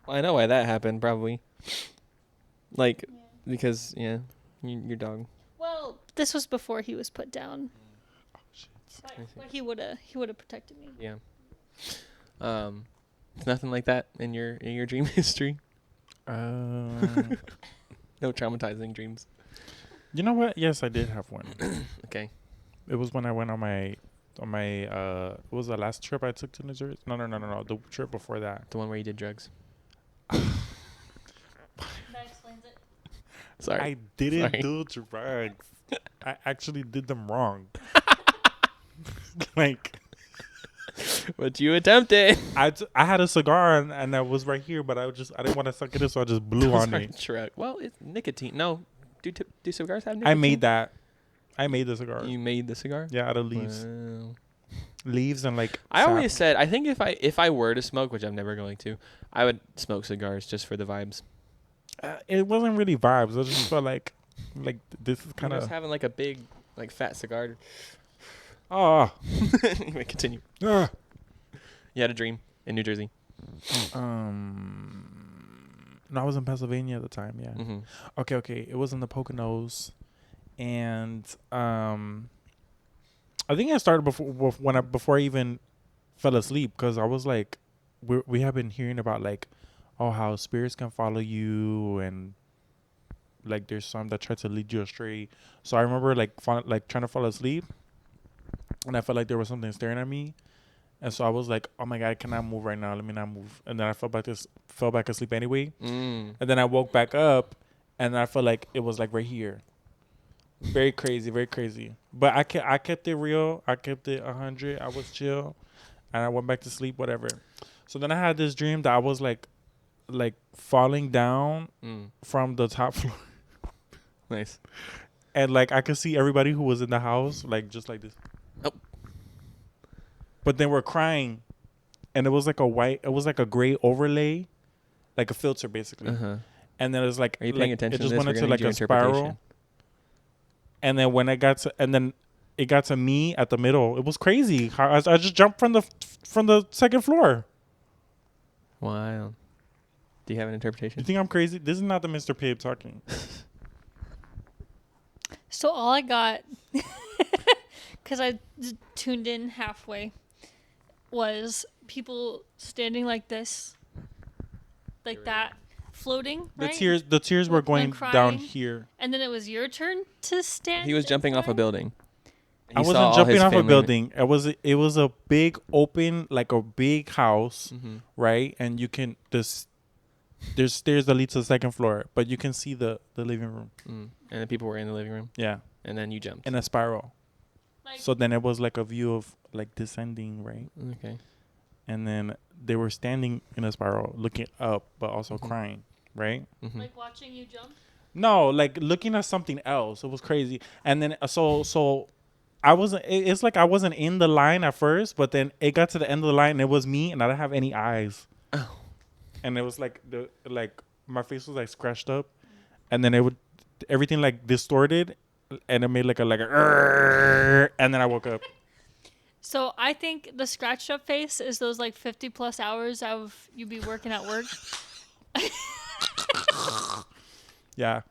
Well, I know why that happened, probably. Like, because, your dog. Well, this was before he was put down. Oh, shit. But he would have protected me. Yeah. Nothing like that in your dream history. No traumatizing dreams. You know what? Yes, I did have one. Okay. It was when I went on my what was the last trip I took to New Jersey? No. The trip before that. The one where you did drugs. That explains it. Sorry. I didn't do drugs. I actually did them wrong. Like, but you attempted. I had a cigar and that was right here, but I didn't want to suck it in, so I just blew on it. Truck. Well, it's nicotine. No, do cigars have nicotine? I made that. I made the cigar. You made the cigar? Yeah, out of leaves. Wow. Leaves and like. I always said I think if I were to smoke, which I'm never going to, I would smoke cigars just for the vibes. It wasn't really vibes. I just felt like this is kind of. Just having like a big like fat cigar. Oh. Anyway, continue. You had a dream in New Jersey. No, I was in Pennsylvania at the time. Yeah. Mm-hmm. Okay. It was in the Poconos, and I think I started before I even fell asleep, because I was like, we have been hearing about like, oh, how spirits can follow you, and like there's some that try to lead you astray. So I remember like trying to fall asleep, and I felt like there was something staring at me. And so I was like, oh my God, I cannot move right now. Let me not move. And then I fell back asleep anyway. And then I woke back up, and I felt like it was like right here. Very crazy, very crazy. But I kept it real. I kept it 100. I was chill, and I went back to sleep, whatever. So then I had this dream that I was like falling down from the top floor. Nice. And like I could see everybody who was in the house, like just like this. Oh. But they were crying, and it was like a gray overlay, like a filter basically. Uh-huh. And then it was like, are you paying attention? It just to went into like a spiral. And then when it got to me at the middle, it was crazy. I just jumped from the second floor. Wow. Do you have an interpretation? You think I'm crazy? This is not the Mr. Pibb talking. So all I got, because I tuned in halfway, was people standing like this, like that, floating. Right? The tears were going down here. And then it was your turn to stand. He was jumping off a building. I wasn't jumping off a building. It was a big open, like a big house, right? And you can there's stairs that lead to the second floor, but you can see the living room. And the people were in the living room. Yeah. And then you jumped in a spiral. So then it was like a view of like descending, right? Okay. and then they were standing in a spiral, looking up, but also crying, right? Like watching you jump? No, like looking at something else. It was crazy. And then so I wasn't. It's like I wasn't in the line at first, but then it got to the end of the line, and it was me, and I didn't have any eyes. Oh. And it was like my face was like scratched up, and then everything like distorted, and it made like a and then I woke up. So I think the scratched up face is those like 50 plus hours of you be working at work. Yeah.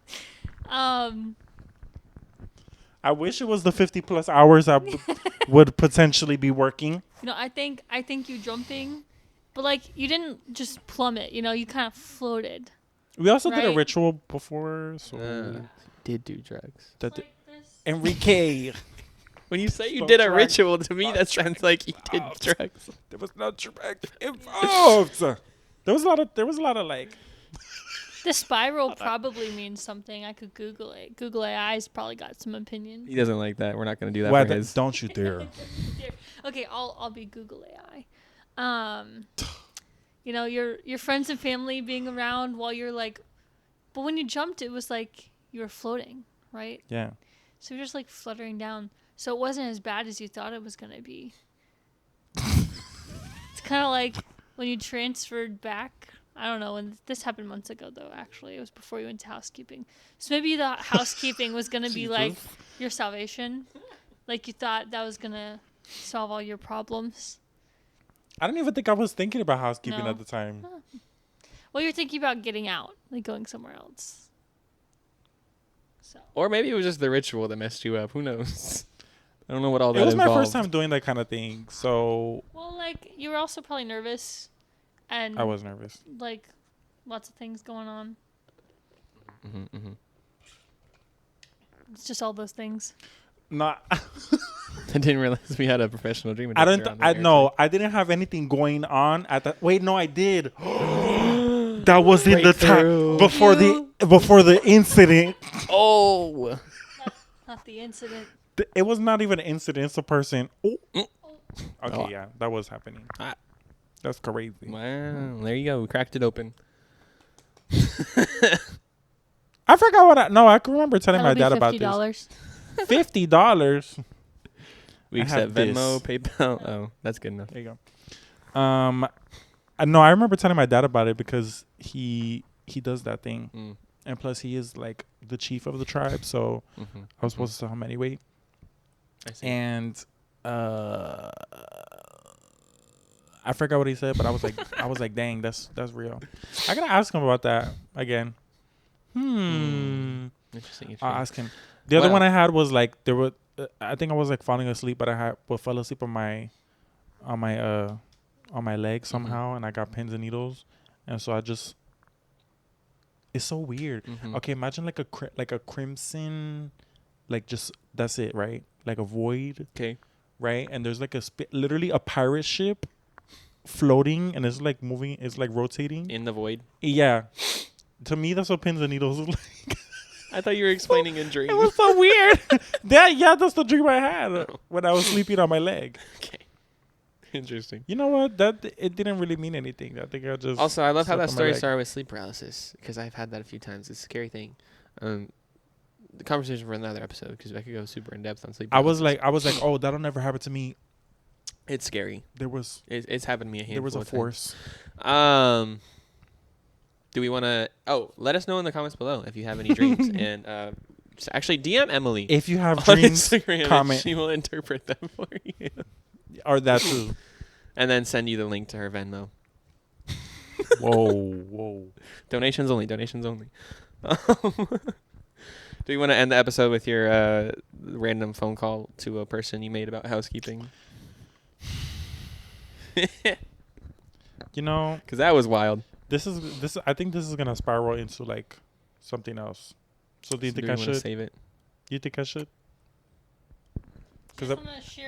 I wish it was the 50 plus hours I would potentially be working. I think you jumping, but like you didn't just plummet. You kind of floated. We also did a ritual before, so did do drugs. That like Enrique. When you say you did a ritual, to me that sounds like you did drugs. There was no drugs involved. There was a lot of like. The spiral probably means something. I could Google it. Google AI's probably got some opinions. He doesn't like that. We're not going to do that for his. Don't you dare. Okay, I'll be Google AI. Your friends and family being around while you're like, but when you jumped, it was like you were floating, right? Yeah. So you're just like fluttering down. So it wasn't as bad as you thought it was going to be. It's kind of like when you transferred back. I don't know. And this happened months ago, though, actually. It was before you went to housekeeping. So maybe the housekeeping was going to be like your salvation. Like you thought that was going to solve all your problems. I don't even think I was thinking about housekeeping at the time. Oh. Well, you're thinking about getting out, like going somewhere else. So. Or maybe it was just the ritual that messed you up. Who knows? I don't know what all that involved. It was my first time doing that kind of thing, so. Well, like you were also probably nervous, and I was nervous. Like, lots of things going on. It's just all those things. Not. I didn't realize we had a professional dream. I didn't have anything going on at that. Wait, no, I did. That was in the time before the incident. Oh. Not the incident. It was not even an incident. It's a person. Oh. Okay, Oh. yeah, that was happening. That's crazy. Wow, there you go. We cracked it open. I forgot what I can remember telling my dad about $50. this. $50. We accept Venmo, PayPal. Oh, that's good enough. There you go. No, I remember telling my dad about it because he does that thing, and plus he is like the chief of the tribe, so I was supposed to tell him anyway. I see. And I forgot what he said, but I was like, dang, that's real. I gotta ask him about that again. Interesting. I'll ask him. The other one I had was like there were. I think I was like falling asleep, but I fell asleep on my leg somehow, and I got pins and needles, and so I just. It's so weird. Okay, imagine like a crimson, like just that's it, right? Like a void. Okay. Right, and there's like literally a pirate ship floating, and it's like moving. It's like rotating in the void. Yeah, to me that's what pins and needles is like. I thought you were explaining a dream. It was so weird. That's the dream I had when I was sleeping on my leg. Okay. Interesting. You know what? That it didn't really mean anything. I think I just. Also, I love how that story started with sleep paralysis because I've had that a few times. It's a scary thing. The conversation for another episode because I could go super in depth on sleep paralysis. I was like, oh, that'll never happen to me. It's scary. It's happened to me a handful of times. There was a force. Do we want to? Oh, let us know in the comments below if you have any dreams, and actually DM Emmaley if you have dreams. Instagram, comment. She will interpret them for you. Or that too. And then send you the link to her Venmo. Whoa. Donations only. Do you want to end the episode with your random phone call to a person you made about housekeeping? You know, because that was wild. This. I think this is gonna spiral into like something else. So do you think I should save it? You think I should? Because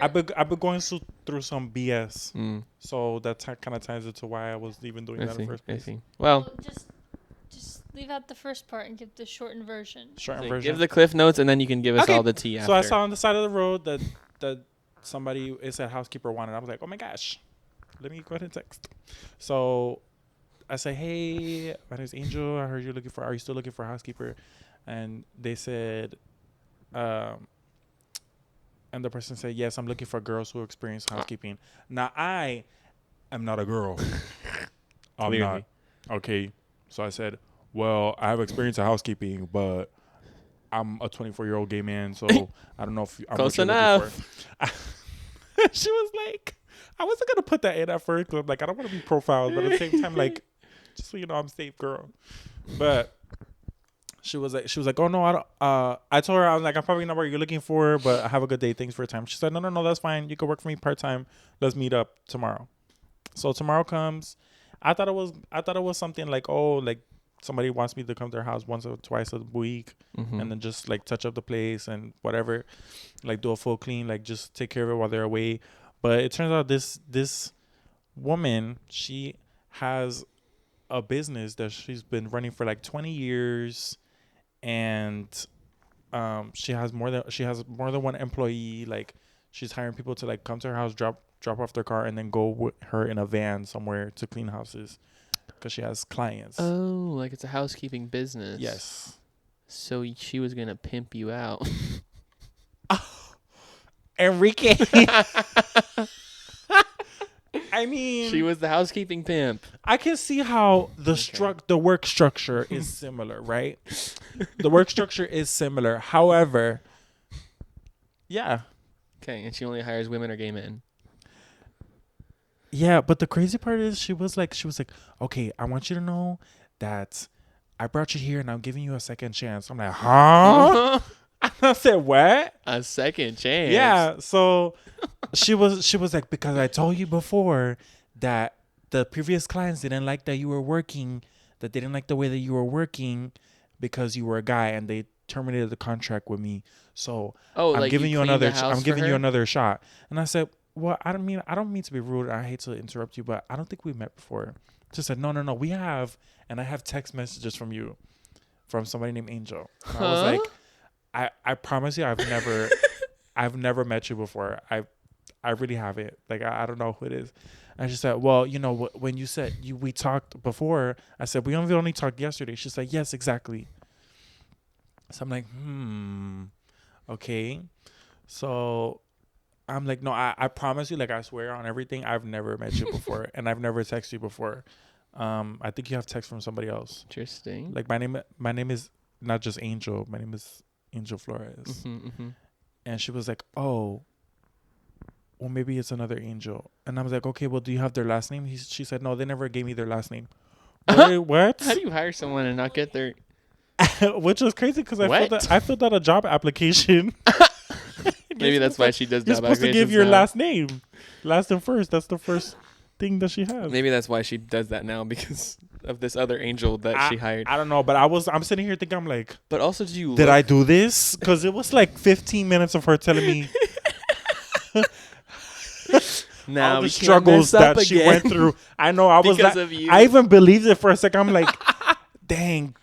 I've been going through some BS, so that kind of ties into why I was even doing that in the first place. I see. Well, just leave out the first part and give the shortened version. Give the cliff notes, and then you can give us all the tea after. So I saw on the side of the road that somebody, it said housekeeper wanted. I was like, oh my gosh, let me go ahead and text. So I say, hey, my name's Angel. I heard are you still looking for a housekeeper? And they said, and the person said, yes, I'm looking for girls who experience housekeeping. Now, I am not a girl. I'm not. Okay. So I said, well, I have experience in housekeeping, but I'm a 24-year-old gay man, so I don't know if I'm close what you're enough. Looking for. She was like, I wasn't gonna put that in at first, because like I don't want to be profiled, but at the same time, like, just so you know, I'm safe, girl. But she was like, oh no, I don't. I told her, I was like, I'm probably not what you're looking for, but have a good day. Thanks for your time. She said, no, that's fine. You can work for me part time. Let's meet up tomorrow. So tomorrow comes. I thought it was something like, oh, like somebody wants me to come to their house once or twice a week, and then just like touch up the place and whatever, like do a full clean, like just take care of it while they're away. But it turns out this woman, she has a business that she's been running for like 20 years, and she has more than one employee. Like she's hiring people to like come to her house, drop off their car, and then go with her in a van somewhere to clean houses, because she has clients. Oh, like it's a housekeeping business. Yes. So she was gonna pimp you out. Enrique. I mean, she was the housekeeping pimp. I can see how the work structure is similar, right? The work structure is similar. However, yeah. Okay, and she only hires women or gay men. Yeah, but the crazy part is she was like, okay, I want you to know that I brought you here and I'm giving you a second chance. I'm like, huh? I said, what? A second chance? Yeah. So she was like, because I told you before that the previous clients didn't like that you were working, that they didn't like the way that you were working because you were a guy, and they terminated the contract with me. So I'm giving you another shot. And I said, well, I don't mean to be rude. I hate to interrupt you, but I don't think we met before. She said, no, we have, and I have text messages from you, from somebody named Angel. I was like, I promise you, I've never met you before. I really haven't. Like, I don't know who it is. And she said, well, you know, when you said we talked before, I said, we only talked yesterday. She said, yes, exactly. So I'm like, okay. So I'm like, no, I promise you, like, I swear on everything, I've never met you before, and I've never texted you before. I think you have text from somebody else. Interesting. Like, my name is not just Angel. My name is Angel Flores. And she was like, oh, well, maybe it's another Angel. And I was like, okay, well, do you have their last name? She said, no, they never gave me their last name. Wait, what? How do you hire someone and not get their... Which was crazy, because I filled out a job application. Maybe that's why she does job applications. You're supposed to give your last name. Last and first. That's the first thing that she has. Maybe that's why she does that now, because of this other Angel that she hired. I don't know, but I'm sitting here thinking, I'm like, but also, did I do this? Because it was like 15 minutes of her telling me now all the struggles that she went through. I know. I was like, I even believed it for a second. I'm like, dang,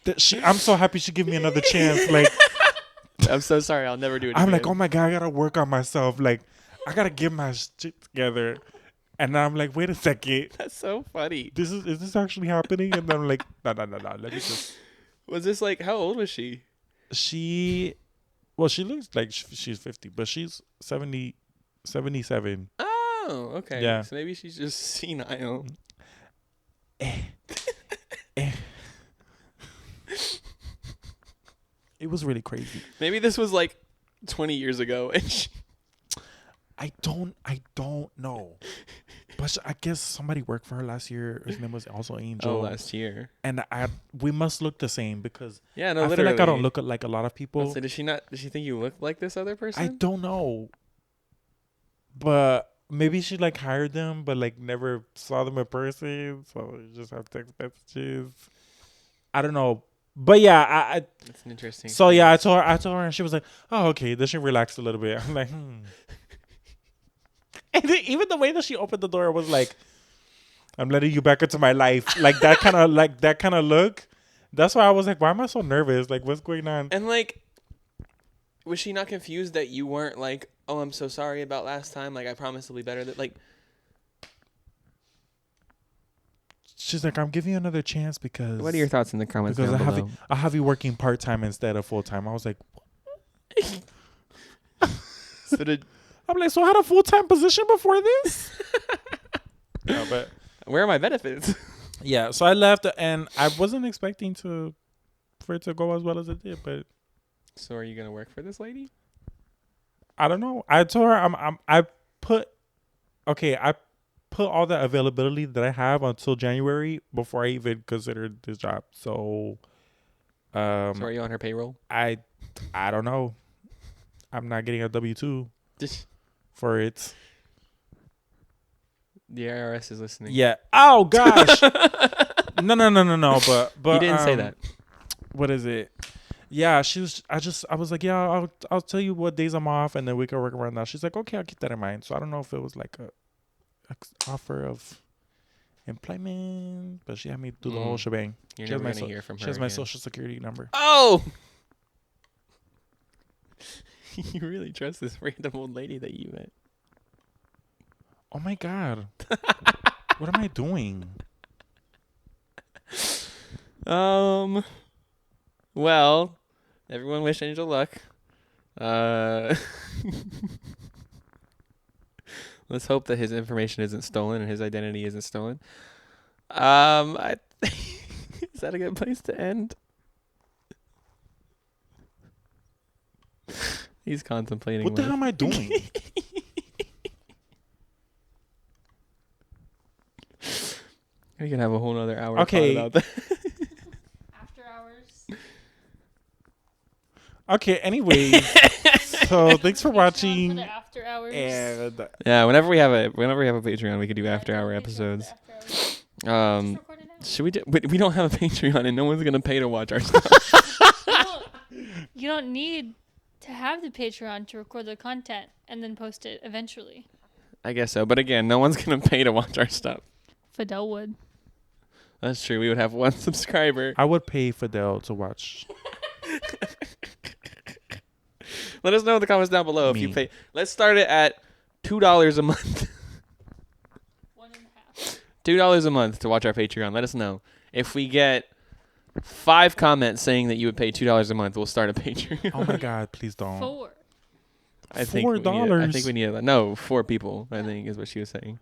I'm so happy she gave me another chance. Like, I'm so sorry. I'll never do it again. I'm like, oh my God, I gotta work on myself. Like, I gotta get my shit together. And I'm like, wait a second. That's so funny. Is this actually happening? And then I'm like, no. Let me just. Was this like, how old was she? She looks like she's 50, but she's 77. Oh, okay. Yeah. So maybe she's just senile. It was really crazy. Maybe this was like 20 years ago, and I don't know. But I guess somebody worked for her last year. His name was also Angel. Oh, last year. And we must look the same, because I feel like I don't look like a lot of people. So did she think you looked like this other person? I don't know. But maybe she like hired them, but like never saw them in person. So you just have text messages. I don't know. But yeah, that's an interesting. So yeah, I told her, and she was like, "Oh, okay." Then she relaxed a little bit. I'm like, And even the way that she opened the door was like, "I'm letting you back into my life," like that kind of look. That's why I was like, "Why am I so nervous? Like, what's going on?" And like, was she not confused that you weren't like, "Oh, I'm so sorry about last time. Like, I promise it'll be better." That like, she's like, I'm giving you another chance because. What are your thoughts in the comments? Because down I have you working part time instead of full time. I was like, I'm like, so I had a full time position before this. No, but where are my benefits? Yeah, so I left, and I wasn't expecting for it to go as well as it did. But so, are you gonna work for this lady? I don't know. I told her I put all the availability that I have until January before I even considered this job. So, so are you on her payroll? I don't know. I'm not getting a W-2 for it. The IRS is listening. Yeah. Oh gosh. No. But you didn't say that. What is it? Yeah. I was like, yeah, I'll tell you what days I'm off, and then we can work around that. She's like, okay, I'll keep that in mind. So I don't know if it was like a offer of employment, but she had me do the whole shebang. You're never gonna hear from her. She has my social security number. Oh. You really trust this random old lady that you met? Oh my God. What am I doing? Well, everyone wish Angel luck. Let's hope that his information isn't stolen and his identity isn't stolen. Is that a good place to end? He's contemplating. What the hell am I doing? We can have a whole other hour about that. After hours. Okay, anyways. So thanks for watching. For the after hours. And yeah, whenever we have a Patreon, we could do after hour episodes. Should we do? We don't have a Patreon, and no one's gonna pay to watch our stuff. You don't need to have the Patreon to record the content and then post it eventually. I guess so, but again, no one's gonna pay to watch our stuff. Fidel would. That's true. We would have one subscriber. I would pay Fidel to watch. Let us know in the comments down below if you pay. Let's start it at $2 a month. $1.50. $2 a month to watch our Patreon. Let us know. If we get 5 comments saying that you would pay $2 a month, we'll start a Patreon. Oh my God, please don't. 4. I think we need 4 people, I think is what she was saying.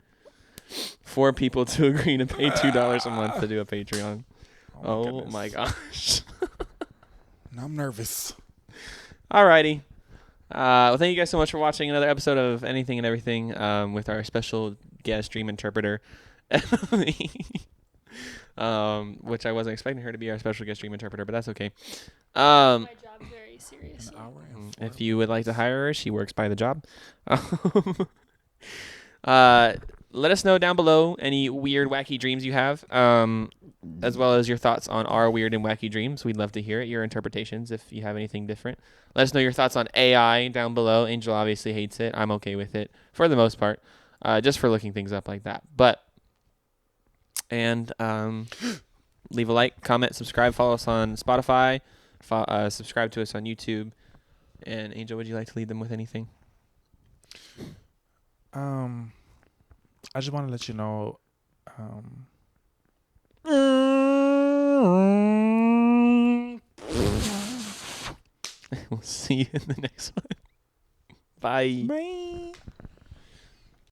4 people to agree to pay $2 a month to do a Patreon. Oh my gosh. Now I'm nervous. Alrighty. Well, thank you guys so much for watching another episode of Anything and Everything with our special guest dream interpreter, Emmaley. Which I wasn't expecting her to be our special guest dream interpreter, but that's okay. My job very seriously. If you would like to hire her, she works by the job. Let us know down below any weird, wacky dreams you have, as well as your thoughts on our weird and wacky dreams. We'd love to hear it, your interpretations, if you have anything different. Let us know your thoughts on AI down below. Angel obviously hates it. I'm okay with it for the most part, just for looking things up like that. And leave a like, comment, subscribe, follow us on Spotify, subscribe to us on YouTube. And Angel, would you like to lead them with anything? I just want to let you know. We'll see you in the next one. Bye. Bye.